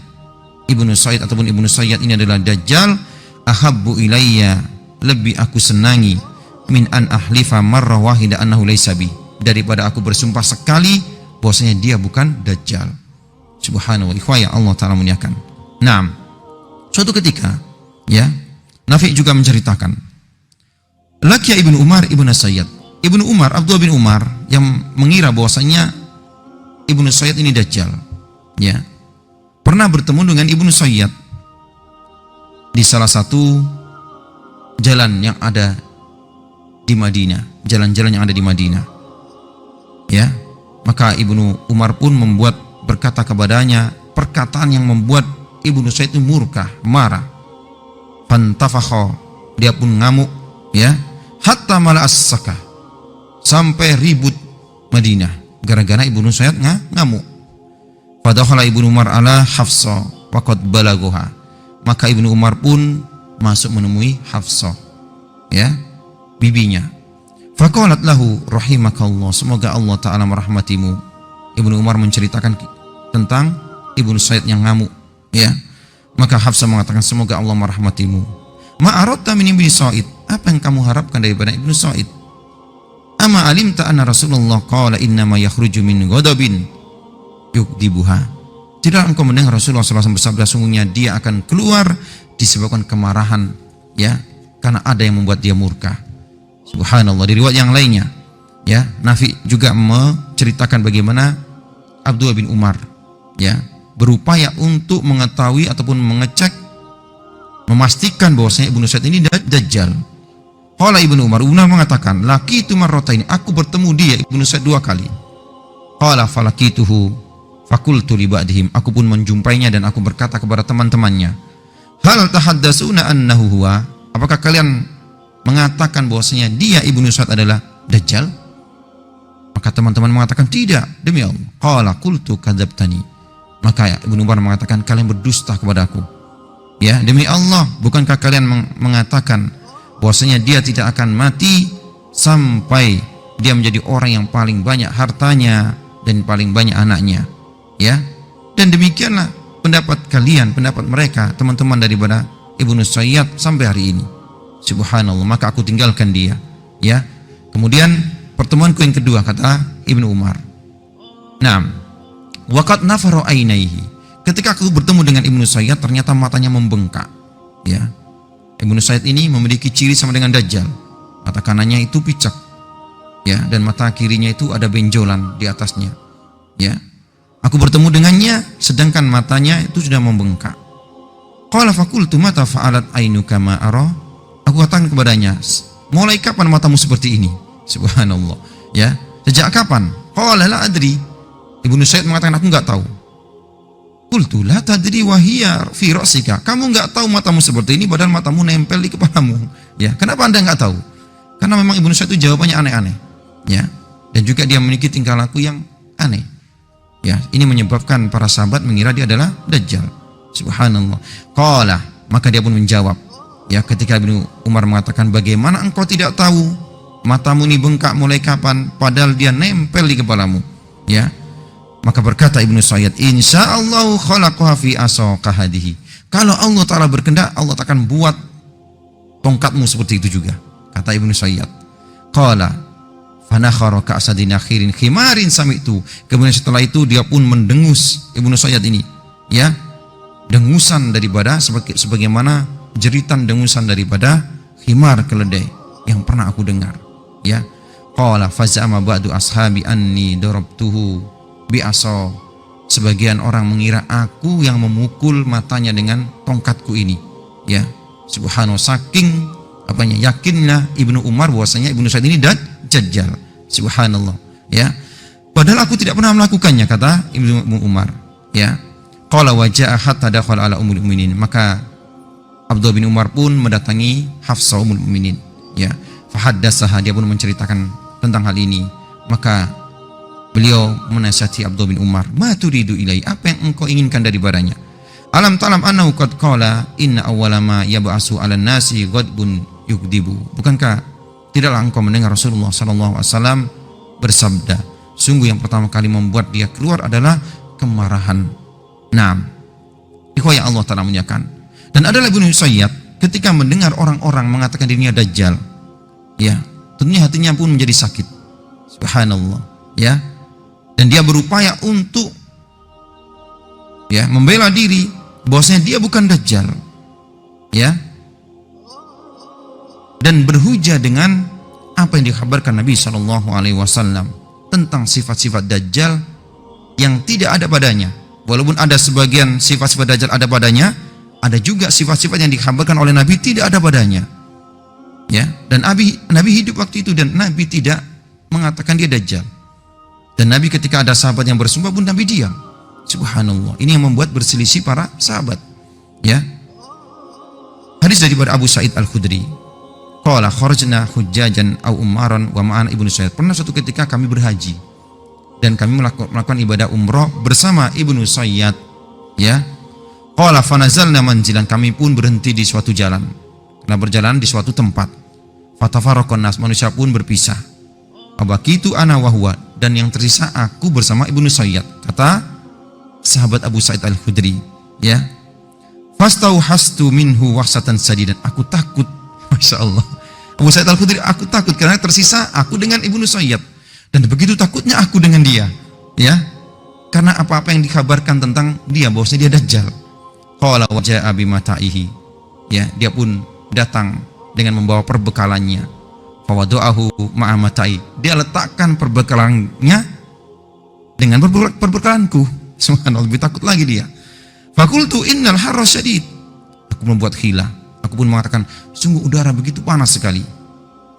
Ibnu Sa'id ataupun Ibnu Sayyad ini adalah dajjal. Ahabbu ilayya, lebih aku senangi, min an ahlifa marrah wahida annahu laysa bi, daripada aku bersumpah sekali bahwasanya dia bukan dajjal. Subhanallah, ikhwah ya Allah Ta'ala muliakan. Naam, suatu ketika ya Nafi juga menceritakan, lakia Ibnu Umar Ibnu Sayyad. Ibnu Umar, Abdullah bin Umar, yang mengira bahwasanya Ibnu Sayyad ini dajjal, ya, pernah bertemu dengan Ibnu Sayyad di salah satu jalan yang ada di Madinah, jalan-jalan yang ada di Madinah. Ya, maka Ibnu Umar pun berkata kepadanya perkataan yang membuat Ibnu Sayyid itu murka, marah. Fantafakha, dia pun ngamuk, ya, hatta mala as-saka, sampai ribut Madinah gara-gara Ibnu Sayyid ngamuk. Padahal Ibnu Umar ala Hafsah waqad balagoha, maka Ibnu Umar pun masuk menemui Hafsah, ya, bibinya. Faqalat lahu rahimakallah, semoga Allah Ta'ala merahmatimu. Ibnu Umar menceritakan tentang Ibnu Sayyid yang ngamuk, ya. Maka Hafsah mengatakan, semoga Allah merahmatimu. Ma aradta min Ibnu Sayyid, apa yang kamu harapkan daripada Ibnu Sayyid? Ama alimta anna Rasulullah qala innama yakhruju min ghadabin yukdibuha. Tidak engkau mendengar Rasulullah SAW bersabda, sungguhnya dia akan keluar disebabkan kemarahan, ya, karena ada yang membuat dia murka. Subhanallah. Di riwayat yang lainnya, ya, Nafi juga menceritakan bagaimana Abdullah bin Umar, ya, berupaya untuk mengetahui ataupun mengecek, memastikan bahwasanya Ibnu Sayyid ini dajjal. Qala Ibnu Umar mengatakan, laqitu marrataini, aku bertemu dia Ibnu Sayyid 2 kali. Qala falaqituhu fakultu li ba'dihim, aku pun menjumpainya dan aku berkata kepada teman-temannya, hal tahaddasuna annahu huwa, apakah kalian mengatakan bahwasanya dia Ibnu Sayyid adalah dajjal? Maka teman-teman mengatakan, tidak, demi Allah. Qala qultu kadzabtani, maka Ibnu Umar mengatakan, kalian berdusta kepadaku. Ya, demi Allah, bukankah kalian mengatakan bahwasanya dia tidak akan mati sampai dia menjadi orang yang paling banyak hartanya dan paling banyak anaknya, ya? Dan demikianlah pendapat kalian, pendapat mereka, teman-teman daripada Ibnu Sayyid sampai hari ini. Subhanallah, maka aku tinggalkan dia, ya. Kemudian pertemuanku yang kedua, kata Ibnu Umar, naam, waqad nafara ainaihi, ketika aku bertemu dengan Ibnu Sayyid ternyata matanya membengkak, ya. Ibnu Sayyid ini memiliki ciri sama dengan dajjal. Mata kanannya itu picak, ya, dan mata kirinya itu ada benjolan di atasnya, ya. Aku bertemu dengannya sedangkan matanya itu sudah membengkak. Qala faqultu mata fa'alat ainuka ma ara, aku katakan kepadanya, mulai kapan matamu seperti ini? Subhanallah, ya, sejak kapan? Qala la adri, Ibnu Sayyid mengatakan, aku enggak tahu. Qultu la tadri wa hiya fi ra'sika, kamu enggak tahu matamu seperti ini padahal matamu nempel di kepalamu, ya. Kenapa Anda enggak tahu? Karena memang Ibnu Sayyid itu jawabannya aneh-aneh, ya, dan juga dia memiliki tingkah laku yang aneh, ya. Ini menyebabkan para sahabat mengira dia adalah dajjal. Subhanallah. Qala, maka dia pun menjawab, ya, ketika Ibnu Umar mengatakan, bagaimana engkau tidak tahu matamu ini bengkak mulai kapan padahal dia nempel di kepalamu, ya. Maka berkata Ibnu Sayyid, insyaallah khalaqaha fi asaka hadihi, kalau Allah Ta'ala berkehendak, Allah akan buat tongkatmu seperti itu juga, kata Ibnu Sayyid. Qala Fanakhara ka'sadin akhirin khimarin sami'tu. Kemudian setelah itu dia pun mendengus Ibnu Sayyad ini, ya, dengusan daripada sebagaimana jeritan dengusan daripada khimar keledai yang pernah aku dengar, ya. Qala faz'ama ba'du ashabi anni darabtuhu bi'asa. Sebagian orang mengira aku yang memukul matanya dengan tongkatku ini, ya. Subhanallah, saking apanya yakinlah Ibnu Umar bahwasanya Ibnu Said ini dajjal. Subhanallah, ya. Padahal aku tidak pernah melakukannya, kata Ibnu Umar, ya. Qala wa ja'a hatta dakhala ala ummul mukminin. Maka Abdullah bin Umar pun mendatangi Hafsah ummul mukminin, ya. Fahaddatsaha, dia pun menceritakan tentang hal ini. Maka beliau menasihati Abdullah bin Umar, "Ma turidu ilai?" Apa yang engkau inginkan daripadanya? Alam ta'lam annahu qad qala inna awwala ma yab'asu 'alan nasi ghadbun yugdibu. Bukankah tidaklah engkau mendengar Rasulullah sallallahu alaihi wasallam bersabda, sungguh yang pertama kali membuat dia keluar adalah kemarahan. Naam. Ikhwah yang Allah Ta'ala muliakan. Dan adalah Ibnu Sayyad ketika mendengar orang-orang mengatakan dirinya dajjal, ya, tentunya hatinya pun menjadi sakit. Subhanallah, ya. Dan dia berupaya untuk, ya, membela diri bahwasanya dia bukan dajjal, ya, dan berhujah dengan apa yang dikabarkan Nabi Shallallahu Alaihi Wasallam tentang sifat-sifat dajjal yang tidak ada padanya. Walaupun ada sebagian sifat-sifat dajjal ada padanya, ada juga sifat-sifat yang dikabarkan oleh Nabi tidak ada padanya, ya. Dan Nabi hidup waktu itu dan Nabi tidak mengatakan dia dajjal. Dan Nabi ketika ada sahabat yang bersumpah pun Nabi diam. Subhanallah, ini yang membuat berselisih para sahabat, ya. Hadis daripada Abu Sa'id Al-Khudri, qala kharajna hujjajan aw umaran wa ma'ana Ibnu Sayyad. Pernah suatu ketika kami berhaji dan kami melakukan ibadah umrah bersama Ibnu Sayyad, ya. Qala fanazalna manzilan, kami pun berhenti di suatu jalan, karena berjalan di suatu tempat. Fatafarraqan nas, manusia pun berpisah. Abakitu ana wa huwa, dan yang tersisa aku bersama Ibnu Sayyad. Kata sahabat Abu Sa'id Al-Khudri, ya. Fastauhastu minhu wahsatan sadidan, aku takut. Masya Allah, Abu Sa'id Al-Khudri, aku takut karena tersisa aku dengan Ibnu Sayyad, dan begitu takutnya aku dengan dia, ya, karena apa-apa yang dikabarkan tentang dia bahwasanya dia dajjal. Qala wa ja'a bimata'ihi, ya, dia pun datang dengan membawa perbekalannya. Fawadu'ahu ma'a mata'i, dia letakkan perbekalannya dengan perbekalanku. Subhanallah, lebih takut lagi dia. Fakultu innal harra syadid, aku membuat khila, aku pun mengatakan sungguh udara begitu panas sekali.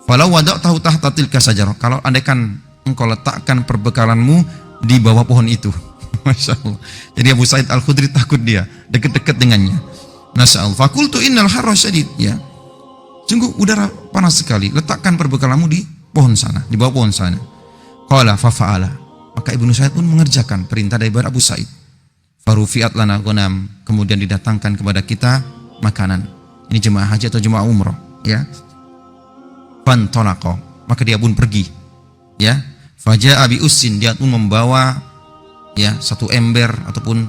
Falau wada'tahu tahta tilka sajarah, kalau andaikan engkau letakkan perbekalanmu di bawah pohon itu. Masya Allah. Jadi Abu Sa'id Al-Khudri takut dia dekat-dekat dengannya. Masya Allah. Fakultu innal harra syadid, ya, sungguh udara panas sekali, letakkan perbekalanmu di pohon sana, di bawah pohon sana. Qala fafa'ala, maka Ibnu Sayyad pun mengerjakan perintah dari Abu Sa'id. Farufi'at lana ghanam, kemudian didatangkan kepada kita makanan. Ini jemaah haji atau jemaah umrah, ya. Fantalaqa, maka dia pun pergi, ya. Faja'a bi ussin, dia pun membawa, ya, satu ember ataupun,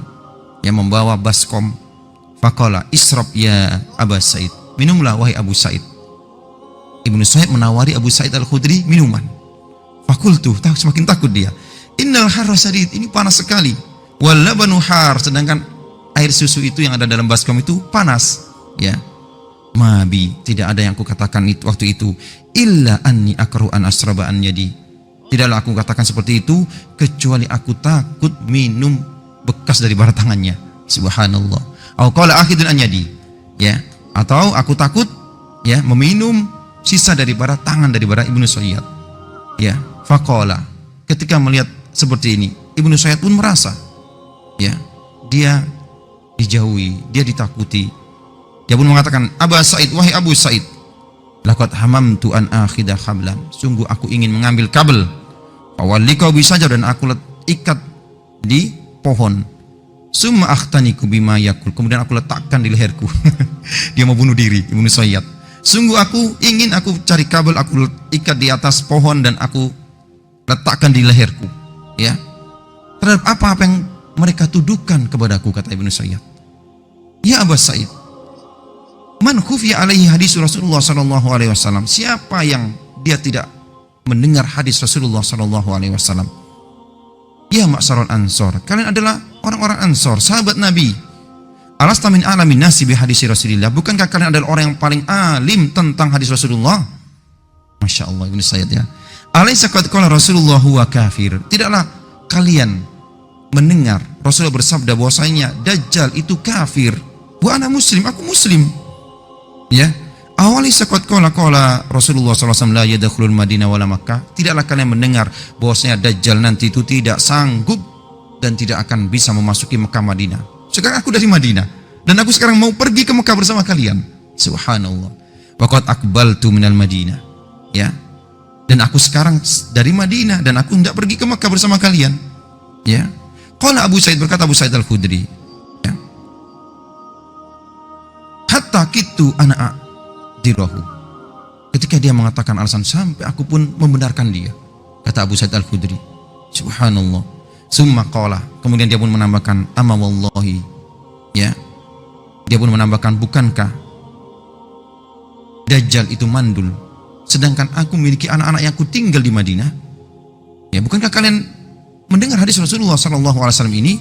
ya, membawa baskom. Faqala israb ya Abu Sa'id, minumlah wahai Abu Sa'id. Ibnu Sayyad menawari Abu Sa'id Al-Khudri minuman. Fakultu, semakin takut dia. Innal harra syadid, ini panas sekali. Wal labanu har, sedangkan air susu itu yang ada dalam baskom itu panas, ya. Mabi, tidak ada yang aku katakan itu waktu itu, illa anni akrahu an asraba an yadi. Tidaklah aku katakan seperti itu kecuali aku takut minum bekas dari bara tangannya. Subhanallah. Au qala akhidun an yadi, ya, atau aku takut, ya, meminum sisa dari bara tangan dari bara Ibnu Sayyad, ya. Faqala, ketika melihat seperti ini, Ibnu Sayyad pun merasa, ya, dia dijauhi, dia ditakuti. Dia pun mengatakan, Abu Sa'id, wahai Abu Sa'id, laqad hamamtu an akhidah khablan, sungguh aku ingin mengambil kabel. Fawallikau bisajar, dan aku ikat di pohon. Summa akhtaniku bima yakul, kemudian aku letakkan di leherku. Dia mau bunuh diri, Ibnu Sayyad. Sungguh aku ingin, aku cari kabel, aku ikat di atas pohon dan aku letakkan di leherku, ya, terhadap apa-apa yang mereka tuduhkan kepadaku, kata Ibnu Sayyad. Ya Abu Sa'id, man khufiya alaihi hadis Rasulullah sallallahu alaihi wasallam, siapa yang dia tidak mendengar hadis Rasulullah sallallahu alaihi wasallam. Ya ma'syarul ansor, kalian adalah orang-orang ansor, sahabat Nabi. Alasta min a'lamin nasi bi hadis Rasulillah, bukankah kalian adalah orang yang paling alim tentang hadis Rasulullah? Masya Allah, Ibnu Sayyid ya. Alaysa qad qala Rasulullah huwa kafir, tidaklah kalian mendengar Rasulullah bersabda bahwasanya Dajjal itu kafir. Wa ana muslim, aku muslim. Ya. Awali sakot kola Rasulullah SAW la yadkhulul Madinah wala Makkah. Tidaklah kalian mendengar bahwasanya Dajjal nanti itu tidak sanggup dan tidak akan bisa memasuki Mekah Madinah. Sekarang aku dari Madinah dan aku sekarang mau pergi ke Mekah bersama kalian. Subhanallah. Waqad aqbaltu minal Madinah. Ya. Dan aku sekarang dari Madinah dan aku hendak pergi ke Mekah bersama kalian. Ya. Qala Abu Sa'id, berkata Abu Sa'id Al-Khudri. Ya. Hatta kitu ana dirahu. Ketika dia mengatakan alasan sampai aku pun membenarkan dia, kata Abu Sa'id Al-Khudri. Subhanallah. Summa qala, kemudian dia pun menambahkan amma wallahi, ya, dia pun menambahkan bukankah Dajjal itu mandul sedangkan aku memiliki anak-anak yang aku tinggal di Madinah? Ya, bukankah kalian mendengar hadis Rasulullah SAW ini?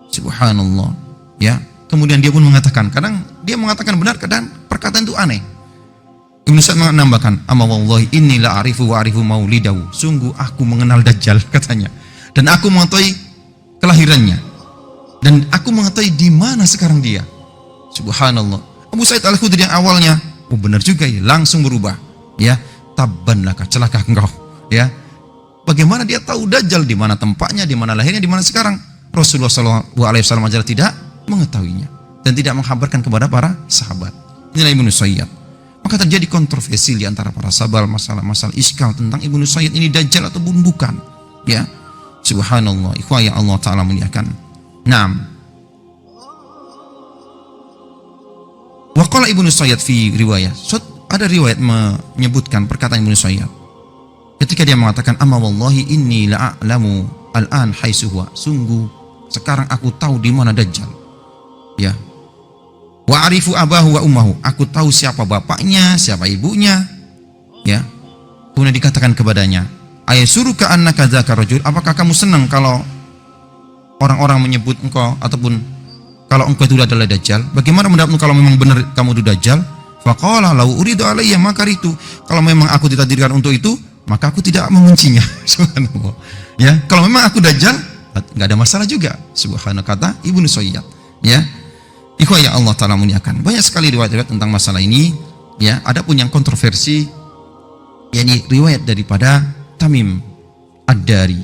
Subhanallah. Ya, kemudian dia pun mengatakan, kadang dia mengatakan benar, kadang perkataan itu aneh. Ibnu Sa'id menambahkan, amma wallahi inni la arifu wa arifu maulidahu, sungguh aku mengenal Dajjal, katanya, dan aku mengetahui kelahirannya, dan aku mengetahui di mana sekarang dia. Subhanallah. Abu Sa'id Al-Khudri yang awalnya, oh benar juga ya, langsung berubah. Ya, tabban laka, celaka engkau. Ya, bagaimana dia tahu Dajjal, di mana tempatnya, di mana lahirnya, di mana sekarang? Rasulullah SAW aja tidak mengetahuinya dan tidak menghabarkan kepada para sahabat. Inilah Ibnu Sayyid. Maka terjadi kontroversi di antara para sahabat, masalah-masalah iskal tentang Ibnu Sayyid ini Dajjal ataupun bukan. Ya, subhanallah. Ikhwah yang Allah Ta'ala muliakan. Naam. Wa qala Ibnu Sayyid fi riwayah. Ada riwayat menyebutkan perkataan Ibnu Sayyid ketika dia mengatakan amma wallahi inni la'alamu al-an haitsu huwa, sungguh sekarang aku tahu di mana Dajjal. Ya. Wa arifu abahu wa ummahu, aku tahu siapa bapaknya, siapa ibunya. Ya. Kemudian dikatakan kepadanya, ayasuruka annaka dzaka rajul, apakah kamu senang kalau orang-orang menyebut engkau ataupun kalau engkau itu adalah Dajjal? Bagaimana pendapatmu kalau memang benar kamu itu Dajjal? Faqala lau uridu alayya makaritu, kalau memang aku ditakdirkan untuk itu, maka aku tidak membencinya. Subhanallah. Ya, kalau memang aku Dajjal, enggak ada masalah juga. Subhanallah, kata Ibnu Sayyid. Ya. Ikhwah ya Allah Ta'ala muliakan. Banyak sekali riwayat-riwayat tentang masalah ini. Ya, adapun yang kontroversi, yakni riwayat daripada Tamim Ad-Dari.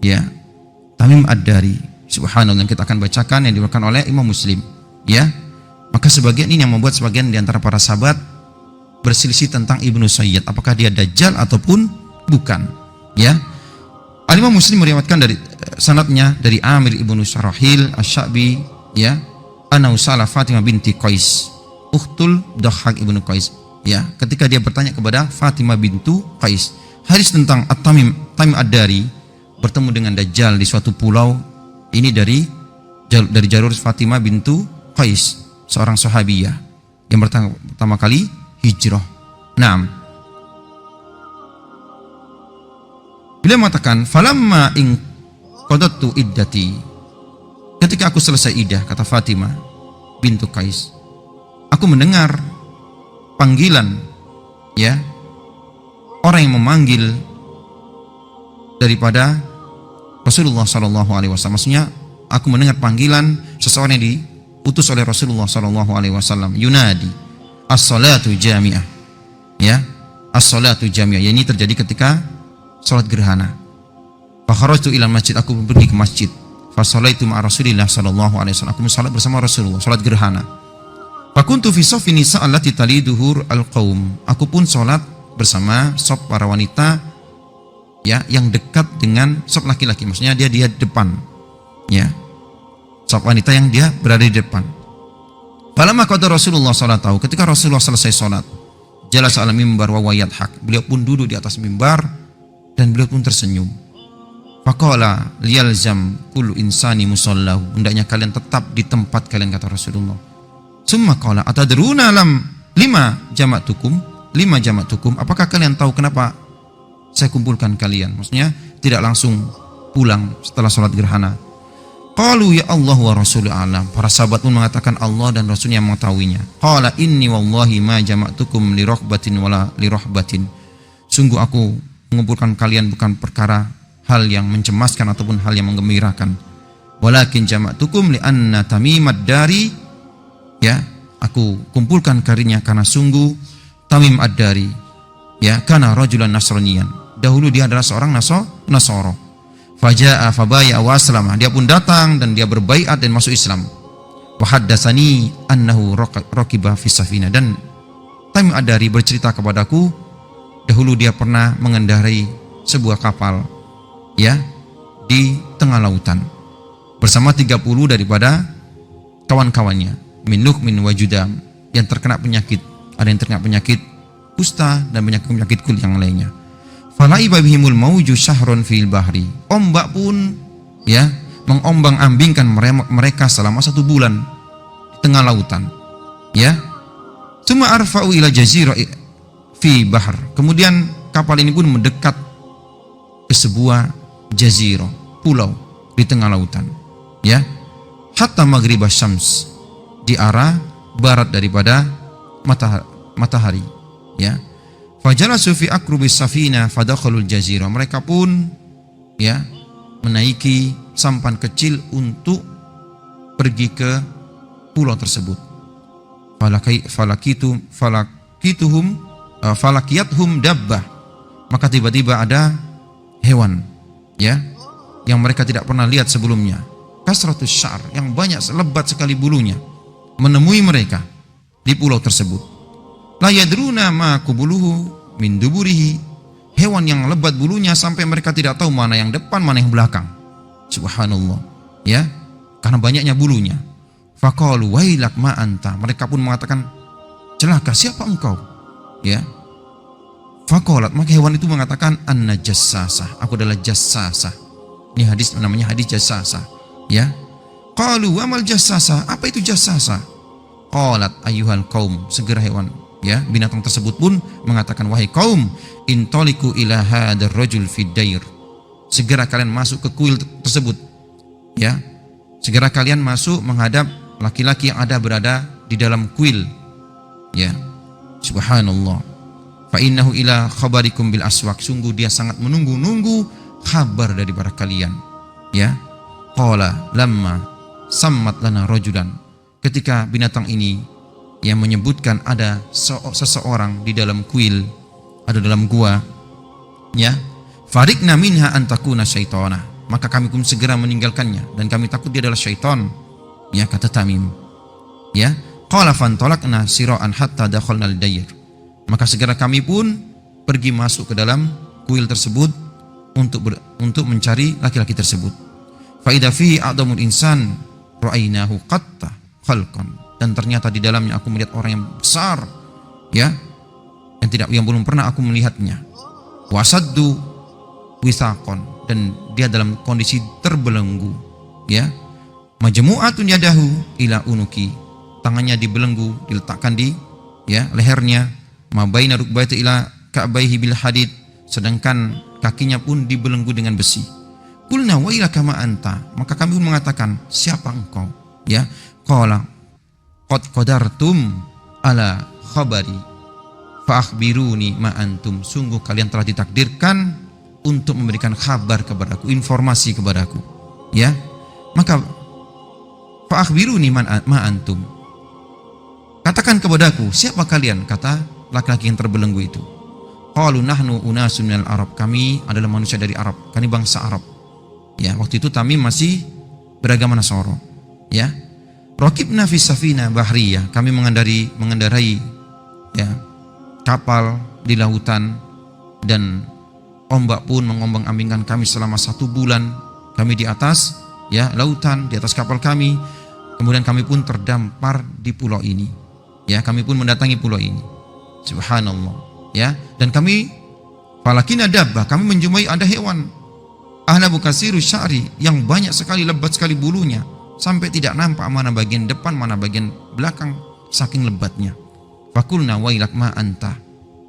Ya. Tamim Ad-Dari. Subhanallah, yang kita akan bacakan yang diriwayatkan oleh Imam Muslim. Ya. Maka sebagian ini yang membuat sebagian di antara para sahabat berselisih tentang Ibnu Sayyid, apakah dia Dajjal ataupun bukan. Ya. Al-Imam Muslim meriwayatkan dari sanadnya dari Amir ibnu Syarahil Asy-Sya'bi, ya, ana usala Fatimah binti Qais ukhtul Dhahhak ibnu Qais. Ya, ketika dia bertanya kepada Fatimah bintu Qais hadis tentang At-Tamim Ad-Dari bertemu dengan Dajjal di suatu pulau. Ini dari jalur Fatimah bintu Qais, seorang sahabiyah yang pertama kali hijrah. Naam. Beliau mengatakan, falamma in qadatu iddati, ketika aku selesai iddah, kata Fatimah bintu Qais, aku mendengar panggilan, ya, orang yang memanggil daripada Rasulullah SAW. Maksudnya aku mendengar panggilan seseorang yang diutus oleh Rasulullah SAW, yunadi as-salatu jami'ah. Ya, as-salatu jami'ah, ya, ini terjadi ketika salat gerhana. Fa kharajtu ila masjid, aku pergi ke masjid. Fa shalaitu ma'a Rasulillah sallallahu alaihi wasallam, aku salat bersama Rasulullah, salat gerhana. Fa kuntu fi saffi nisa allati taliduhur al-qaum, aku pun salat bersama saf para wanita, ya, yang dekat dengan saf laki-laki, maksudnya dia depan, ya, saf wanita yang dia berada di depan. Falamma qada Rasulullah sallallahu alaihi wasallam, ketika Rasulullah selesai salat, jalasa ala mimbar wa yadhak, beliau pun duduk di atas mimbar dan beliau pun tersenyum. Faqala liyalzam kullu insani musallahu, hendaknya kalian tetap di tempat kalian, kata Rasulullah. Summa qala atadruna lima jama'tukum, apakah kalian tahu kenapa saya kumpulkan kalian. Maksudnya tidak langsung pulang setelah sholat gerhana. Qalu ya Allah wa Rasul a'lam. Para sahabat pun mengatakan Allah dan Rasulnya yang mengetahuinya. Qala inni wallahi ma jama'tukum li rahbatin wala li rahbatin. Sungguh aku mengumpulkan kalian bukan perkara hal yang mencemaskan ataupun hal yang menggembirakan. Walakin jama'tukum li anna Tamimad Dari, ya, aku kumpulkan kalian karena sungguh Tamim Ad-Dari, ya, kana rajulan nasraniyan. Dahulu dia adalah seorang Nasoro. Faja'a fabaya wa aslama. Dia pun datang dan dia berbaiat dan masuk Islam. Wa haddatsani annahu raqiba fi safina. Dan Tamim Ad-Dari bercerita kepadaku, dahulu dia pernah mengendarai sebuah kapal, ya, di tengah lautan bersama 30 daripada kawan-kawannya, min nukhmin wa judam, yang terkena penyakit. Ada yang terkena penyakit kusta dan penyakit kulit yang lainnya. Falaiba bihimul mauju syahrun fil bahri. Ombak pun, ya, mengombang-ambingkan mereka selama 1 bulan di tengah lautan, ya. Tsumma arfa'u ila jazirah fi bahr. Kemudian kapal ini pun mendekat ke sebuah jazirah, pulau di tengah lautan, ya. Hatta maghribah syams, di arah barat daripada matahari, ya. Fajalasu fi akrubis safina fadakhalul jazirah. Mereka pun, ya, menaiki sampan kecil untuk pergi ke pulau tersebut. Falakiyathum dabbah. Maka tiba-tiba ada hewan, ya, yang mereka tidak pernah lihat sebelumnya. Kasratus syar, yang banyak, lebat sekali bulunya, menemui mereka di pulau tersebut. La yadruna ma kubuluhu min duburihi. Hewan yang lebat bulunya sampai mereka tidak tahu mana yang depan, mana yang belakang. Subhanallah, ya, karena banyaknya bulunya. Faqalu wailak ma anta. Mereka pun mengatakan, celaka, siapa engkau? Ya. Faqalat, maka hewan itu mengatakan, anna jassasah, aku adalah jassasah. Ini hadis namanya hadis jassasah, ya. Qalu wa mal jassasah, apa itu jassasah? Qalat ayyuhal qaum, segera hewan, ya, binatang tersebut pun mengatakan, wahai kaum, intoliku ila hadar rajul fid dair. Segera kalian masuk ke kuil tersebut, ya. Segera kalian masuk menghadap laki-laki yang berada di dalam kuil, ya. Subhanallah. Fa innahu ila khabarikum bil aswaq. Sungguh dia sangat menunggu-nunggu kabar daripada kalian, ya. Qala lamma sammat lana rajulan. Ketika binatang ini yang menyebutkan ada seseorang di dalam kuil, ada dalam gua, ya, farikna minha antakuna syaitana. Maka kami pun segera meninggalkannya dan kami takut dia adalah syaitan, ya, kata Tamim, ya. Qala fantalaqna sira'an hatta dakhalna al-dair. Maka segera kami pun pergi masuk ke dalam kuil tersebut untuk mencari laki-laki tersebut. Fa idza fihi a'damul insan ra'ainahu qatta khalqan. Dan ternyata di dalamnya aku melihat orang yang besar, ya, yang belum pernah aku melihatnya. Wasaddu wisaqon, dan dia dalam kondisi terbelenggu, ya. Majmu'atun yadahu ila unuki, tangannya dibelenggu, diletakkan di, ya, lehernya. Mabaina rukbaiti ila ka'baihi bil hadid, sedangkan kakinya pun dibelenggu dengan besi. Qulna wa ila kama anta, maka kami pun mengatakan, siapa engkau, ya. Qala qad qadartum ala khabari fa akhbiruni ma antum. Sungguh kalian telah ditakdirkan untuk memberikan kabar kepadaku, informasi kepadaku, ya. Maka fa akhbiruni ma antum, katakan kepadaku siapa kalian, kata laki-laki yang terbelenggu itu. Qalu nahnu unasun minal Arab, kami adalah manusia dari Arab, kami bangsa Arab, ya. Waktu itu Tamim masih beragama Nasoro, ya. Raqibna fi safina bahriyah, kami mengendarai, ya, kapal di lautan, dan ombak pun mengombang-ambingkan kami selama 1 bulan. Kami di atas, ya, lautan, di atas kapal kami. Kemudian kami pun terdampar di pulau ini, ya. Kami pun mendatangi pulau ini. Subhanallah, ya. Dan kami falakina dabbah, kami menjumpai ada hewan ahlabu kasiru sya'ri, yang banyak sekali, lebat sekali bulunya, sampai tidak nampak mana bagian depan, mana bagian belakang, saking lebatnya. Fakulna wailak ma anta,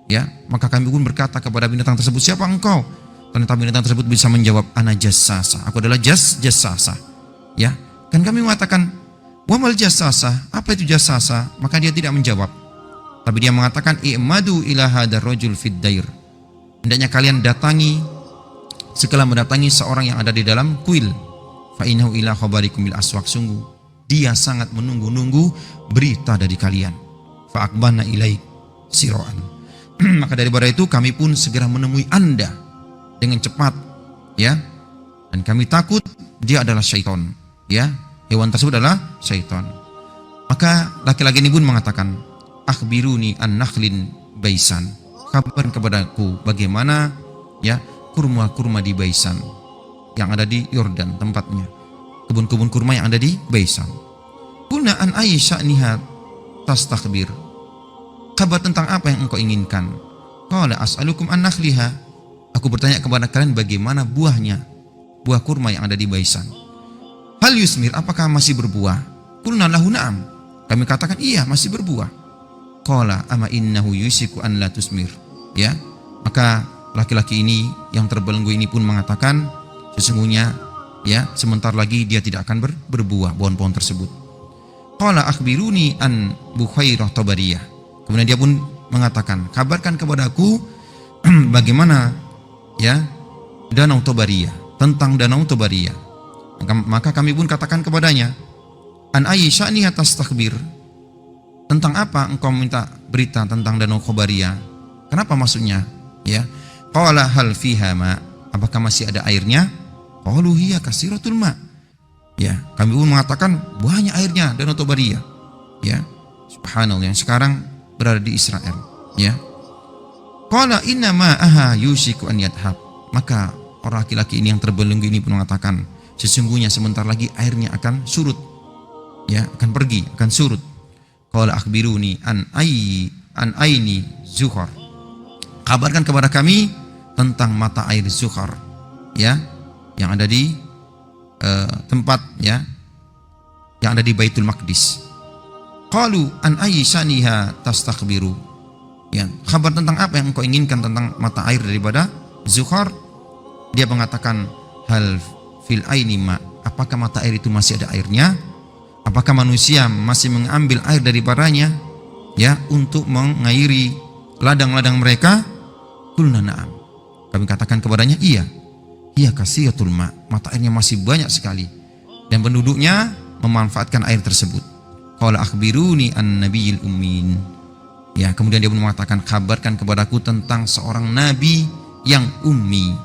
Ya, maka kami pun berkata kepada binatang tersebut, siapa engkau? Ternyata binatang tersebut bisa menjawab, ana jassasa, aku adalah jassasa. Ya, kan kami mengatakan, wa mal jassasa, apa itu jassasa? Maka dia tidak menjawab. Tapi dia mengatakan, i'madu ila hadar rajul fid dair. Hendaknya kalian datangi, setelah mendatangi seorang yang ada di dalam kuil. Fa innahu ila khabarikum bil aswaq, sungguh dia sangat menunggu-nunggu berita dari kalian. Fa aqbana ilaik siroan. Maka daripada itu kami pun segera menemui Anda dengan cepat, ya. Dan kami takut dia adalah syaitan, ya. Hewan tersebut adalah syaitan. Maka laki-laki ini pun mengatakan, akhbiruni an nakhlin baisan. Kabarkan kepadaku bagaimana, ya, kurma-kurma di Baisan yang ada di Yordan tempatnya. Kebun-kebun kurma yang ada di Baisan. Qulna an ayyi sya'niha tastakhbir. Kabar tentang apa yang engkau inginkan? Qala as'alukum an nakhliha. Aku bertanya kepada kalian bagaimana buahnya, buah kurma yang ada di Baisan. Hal yusmir, apakah masih berbuah? Qulna lahu na'am. Kami katakan iya, masih berbuah. Qala ama innahu yusiku an la tusmir. Ya, maka laki-laki ini yang terbelenggu ini pun mengatakan, sesungguhnya, ya, sebentar lagi dia tidak akan berbuah pohon-pohon tersebut. Qala akhbiruni an Bukhairah Tabariyah. Kemudian dia pun mengatakan, kabarkan kepadaku bagaimana, ya, Danau Tabariyah, tentang Danau Tabariyah. Maka kami pun katakan kepadanya, an ayyi sya'niha tastakhbir. Tentang apa engkau minta berita tentang Danau Tabariyah? Kenapa maksudnya? Ya. Qala hal fiha ma. Apakah masih ada airnya? Qalu hiya kasiratul ma. Ya, kami pun mengatakan banyak airnya Danau Tabariyah. Ya. Subhanallah, yang sekarang berada di Israel, ya. Qala inna ma'aha yushiku an yadhhab. Maka orang laki-laki ini yang terbelenggu ini pun mengatakan, sesungguhnya sebentar lagi airnya akan surut, ya, akan pergi, akan surut. Qala akhbiruni an aini Zuhar. Kabarkan kepada kami tentang mata air Zuhar, ya, yang ada di tempat, ya, yang ada di Baitul Maqdis. Qalu an ayyi syaniha tastakhbiru. Ya, kabar tentang apa yang engkau inginkan tentang mata air daripada Zuhar? Dia mengatakan, hal fil aini ma. Apakah mata air itu masih ada airnya? Apakah manusia masih mengambil air daripadanya, ya, untuk mengairi ladang-ladang mereka? Qulna na'am. Kami katakan kepadanya, iya. Iya kasiyatul ma. Mata airnya masih banyak sekali dan penduduknya memanfaatkan air tersebut. Qala akhbiruni an nabiyil ummin. Ya, kemudian dia pun mengatakan, kabarkan kepadaku tentang seorang nabi yang ummi.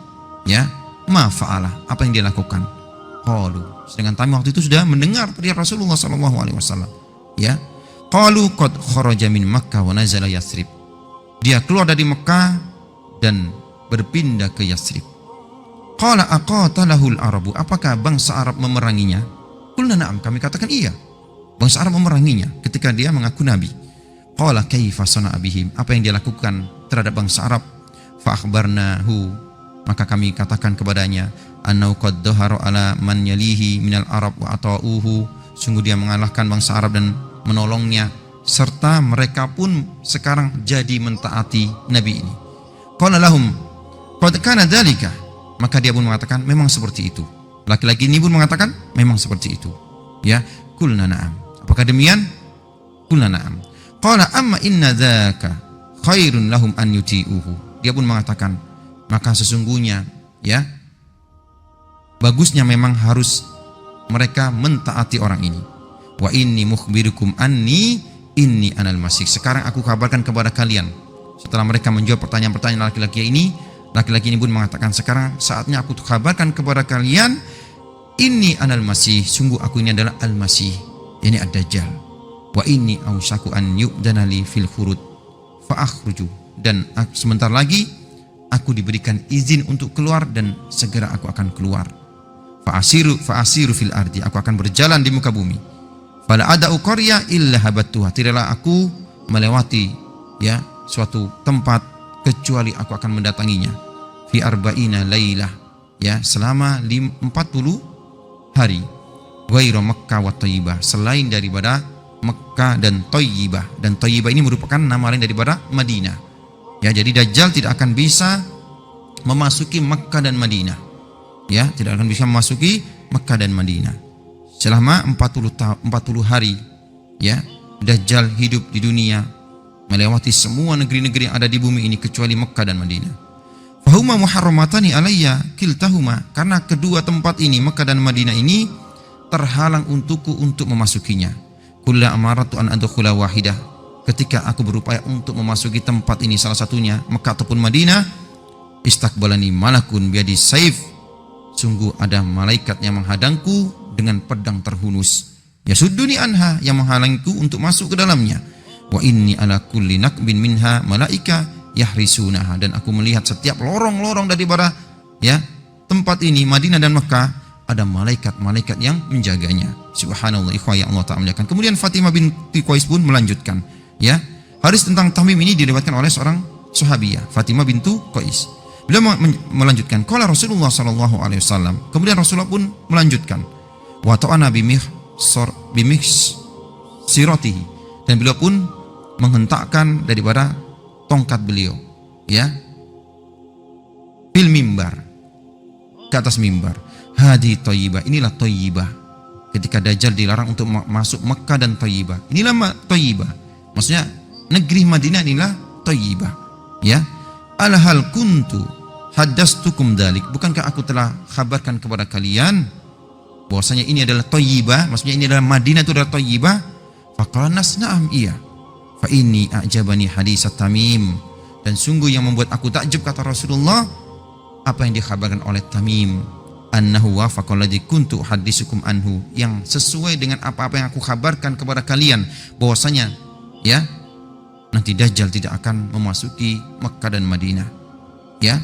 Ya, ma fa'alah, apa yang dia lakukan? Qalu, sedangkan kami waktu itu sudah mendengar dari Rasulullah SAW. Ya, qalu qad kharaja min Makkah wa nazala Yathrib. Dia keluar dari Mekah dan berpindah ke Yathrib. Qala aqatalahul arabu. Apakah bangsa Arab memeranginya? Qulna na'am, kami katakan iya. Bangsa Arab memeranginya ketika dia mengaku nabi. Qala kaifa sana'a bihim. Apa yang dia lakukan terhadap bangsa Arab? Fa akhbarnahu. Maka kami katakan kepadanya, annahu qad dhahara ala man yalihi minal arab wa ata'uhu. Sungguh dia mengalahkan bangsa Arab dan menolongnya, serta mereka pun sekarang jadi mentaati nabi ini. Qala lahum qad kana dzalika. Maka dia pun mengatakan, memang seperti itu. Laki-laki ini pun mengatakan, memang seperti itu. Ya, qulna na'am. Apakah demikian? Qulna na'am. Qala amma inna dzaka khairun lahum an yuti'uhu. Dia pun mengatakan, maka sesungguhnya, ya, bagusnya memang harus mereka mentaati orang ini. Wa inni mukhbirukum anni inni anal masih. Sekarang aku kabarkan kepada kalian. Setelah mereka menjawab pertanyaan-pertanyaan laki-laki ini pun mengatakan, sekarang saatnya aku kabarkan kepada kalian, inni anal masih, sungguh aku ini adalah al-masih, ini ad-dajjal. Wa inni ausyaku an yu'dana li fil khurud fa akhruju. Dan sebentar lagi aku diberikan izin untuk keluar dan segera aku akan keluar. Fa asiru fil ardi, aku akan berjalan di muka bumi. Fala ada'u qarya illa habattuha. Tidaklah aku melewati, ya, suatu tempat kecuali aku akan mendatanginya. Fi arba'ina lailah, ya, selama 40 hari. Ghairu Makkah wa Thayyibah, selain daripada Mekkah dan Thayyibah. Dan Thayyibah ini merupakan nama lain daripada Madinah. Ya, jadi Dajjal tidak akan bisa memasuki Mekkah dan Madinah. Ya, tidak akan bisa memasuki Mekkah dan Madinah. Selama 40 hari, ya, Dajjal hidup di dunia, melewati semua negeri-negeri yang ada di bumi ini kecuali Mekkah dan Madinah. Fahuma muharramatani alayya kiltahuma, karena kedua tempat ini, Mekkah dan Madinah ini, terhalang untukku untuk memasukinya. Kulla amaratu an adkhula wahidah, ketika aku berupaya untuk memasuki tempat ini salah satunya, Mekkah ataupun Madinah, istaqbalani malakun biadi saif, sungguh ada malaikat yang menghadangku dengan pedang terhunus, yasudduni anha, yang menghalangku untuk masuk ke dalamnya. Wa inni ala kulli nakbin minha malaika yahrisunaha, dan aku melihat setiap lorong-lorong daripada, ya, tempat ini Madinah dan Mekkah ada malaikat-malaikat yang menjaganya. Subhanallah, ikhwah yang Allah Ta'ala muliakan. Kemudian Fatimah binti Qais pun melanjutkan, ya, hadis tentang Tamim ini diriwayatkan oleh seorang sahabiyah, Fatimah bintu Qais. Beliau melanjutkan, qala Rasulullah sallallahu alaihi wasallam, kemudian Rasulullah pun melanjutkan, wa ta'ana siratihi, dan beliau pun menghentakkan daripada tongkat beliau, ya, fil mimbar, ke atas mimbar. Hadi Thayyibah, inilah Thayyibah, ketika Dajjal dilarang untuk masuk Mekkah dan Thayyibah. Inilah Thayyibah, maksudnya negeri Madinah inilah Thayyibah, ya. Alhal kuntu haddastukum dalik, bukankah aku telah kabarkan kepada kalian bahwasanya ini adalah Thayyibah, maksudnya ini adalah Madinah itu adalah Thayyibah. Faqala nas, na'am, iya. Fa inni a'jabani hadis Tamim, dan sungguh yang membuat aku takjub, kata Rasulullah, apa yang dikhabarkan oleh Tamim, annahu wafaqa alladhi kuntu hadisukum anhu, yang sesuai dengan apa-apa yang aku kabarkan kepada kalian, bahwasanya, ya, nanti Dajjal tidak akan memasuki Mekkah dan Madinah, ya.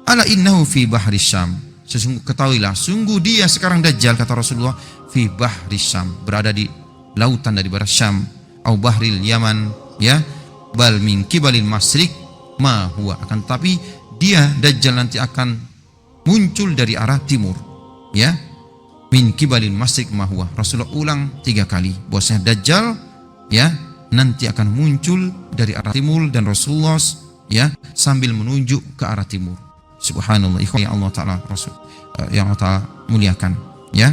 Ala innahu fi bahri Syam, sesungguh ketahuilah, sungguh dia sekarang Dajjal, kata Rasulullah, fi bahri Syam, berada di lautan dari barat Syam, au bahril Yaman, ya, bal min kibalil masrik ma huwa, akan tapi dia Dajjal nanti akan muncul dari arah timur, ya, min kibalil masrik ma huwa. Rasulullah ulang 3 kali bahwasanya Dajjal, ya, nanti akan muncul dari arah timur, dan Rasulullah, ya, sambil menunjuk ke arah timur. Subhanallah, ikhwan yang Allah Ta'ala Rasul yang Allah Ta'ala muliakan, ya.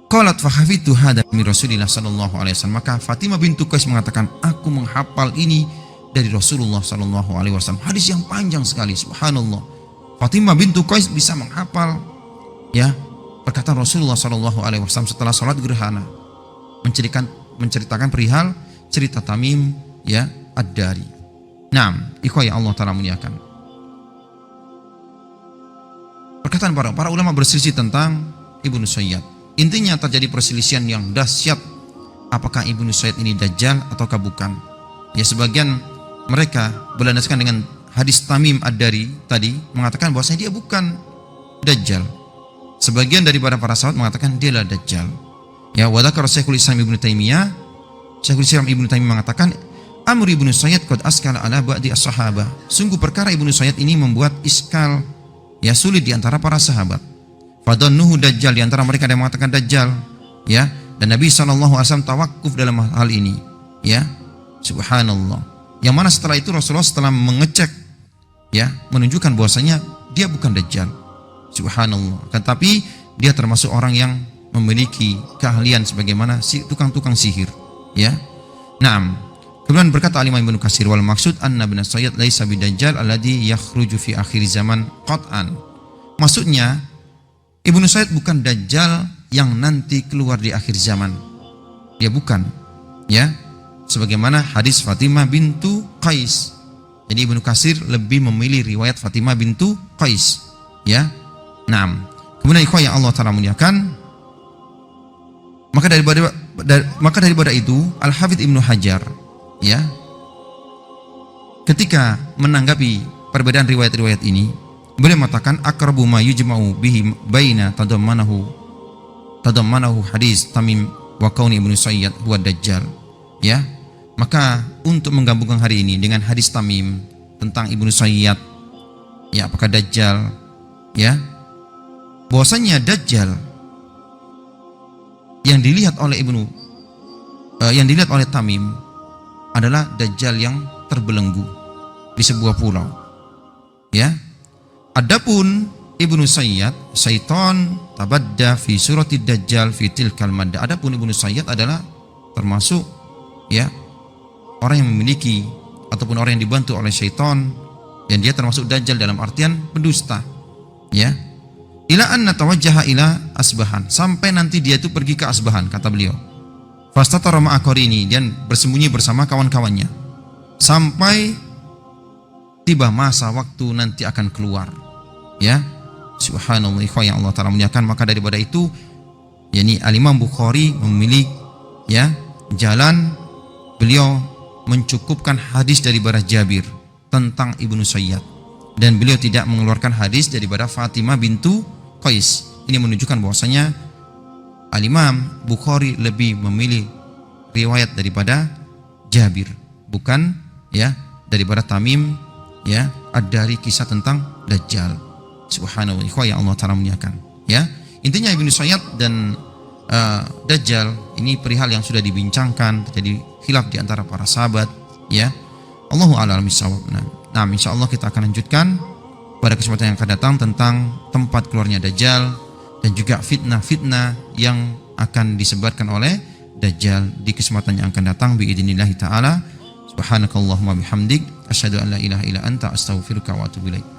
Qalat fa hafidtu hadza min Rasulillah sallallahu alaihi wasallam, maka Fatimah bintu Qais mengatakan, aku menghafal ini dari Rasulullah sallallahu alaihi wasallam. Hadis yang panjang sekali, subhanallah. Fatimah bintu Qais bisa menghafal, ya, perkataan Rasulullah sallallahu alaihi wasallam setelah salat gerhana, menceritakan perihal cerita Tamim, ya, Ad-Dari. Naam, ikhwah yang Allah Ta'ala muliakan. Perkataan para ulama berselisih tentang Ibnu Sayyad. Intinya terjadi perselisihan yang dahsyat, apakah Ibnu Sayyad ini Dajjal ataukah bukan. Ya, sebagian mereka berlandaskan dengan hadis Tamim Ad-Dari tadi, mengatakan bahwasanya dia bukan Dajjal. Sebagian daripada para sahabat mengatakan dia adalah Dajjal. Ya, wa dzakara Syekhul Islam Ibnu Taimiyah, Syekhul Islam Ibnu Taimiyah mengatakan, amr Ibnu Sayyad qad askala ala ba'di as-sahabah, sungguh perkara Ibnu Sayyad ini membuat iskal, ya, sulit di antara para sahabat. Fadhannuhu Dajjal, di antara mereka ada yang mengatakan Dajjal, ya, dan Nabi SAW tawakuf dalam hal ini, ya, subhanallah. Yang mana setelah itu Rasulullah setelah mengecek, ya, menunjukkan bahwasanya dia bukan Dajjal, subhanallah, tetapi dia termasuk orang yang memiliki keahlian sebagaimana si tukang-tukang sihir, ya. Naam. Kemudian berkata Al-Imam Ibnu Katsir, wal maksud anna bin Sayyid laisa bidajjal alladhi yakhruju fi akhir zaman qat'an. Maksudnya Ibnu Sayyid bukan Dajjal yang nanti keluar di akhir zaman. Dia bukan, ya. Sebagaimana hadis Fatimah bintu Qais. Jadi Ibnu Katsir lebih memilih riwayat Fatimah bintu Qais, ya. Naam. Kemudian ikhwah yang Allah Ta'ala muliakan, maka daripada itu Al-Hafidz Ibnu Hajar, ya, ketika menanggapi perbedaan riwayat-riwayat ini, beliau mengatakan aqrabu ma yujma'u bihi baina tadammanahu hadis Tamim wa kauni Ibnu Sayyad huwa Dajjal, ya. Maka untuk menggabungkan hari ini dengan hadis Tamim tentang Ibnu Sayyad, ya, apakah Dajjal, ya, bahwasanya Dajjal yang dilihat oleh Tamim adalah Dajjal yang terbelenggu, di sebuah pulau. Ya. Adapun Ibnu Sayyad, syaitan tabadda fi suratid dajjal fi tilkal madda. Adapun Ibnu Sayyad adalah termasuk ya orang yang memiliki ataupun orang yang dibantu oleh syaitan, dan dia termasuk dajjal dalam artian pendusta. Ya. Ila anna tawajjaha ila Asbahan, sampai nanti dia itu pergi ke Asbahan, kata beliau. Fastatara ma'a qarini, dan bersembunyi bersama kawan-kawannya sampai tiba masa waktu nanti akan keluar. Ya. Subhanallah, ikhwan yang Allah Ta'ala muliakan. Maka daripada itu, yakni Al-Imam Bukhari memilih ya jalan beliau mencukupkan hadis daripada Jabir tentang Ibnu Sayyad, dan beliau tidak mengeluarkan hadis daripada Fatimah bintu Qais. Ini menunjukkan bahwasanya Al-Imam Bukhari lebih memilih riwayat daripada Jabir, bukan ya daripada Tamim ya ad-Dari, kisah tentang Dajjal. Subhanallah, ikhwan yang Allah Ta'ala muliakan. Ya, intinya Ibnu Sayyad dan Dajjal ini perihal yang sudah dibincangkan, terjadi khilaf di antara para sahabat. Ya, Allahu a'lam bishawab. Nah, insyaallah kita akan lanjutkan pada kesempatan yang akan datang tentang tempat keluarnya Dajjal dan juga fitnah-fitnah yang akan disebarkan oleh Dajjal di kesempatan yang akan datang biidznillah taala. Subhanakallahumma bihamdik asyhadu an la ilaha illa anta astaghfiruka wa atubu ilaik.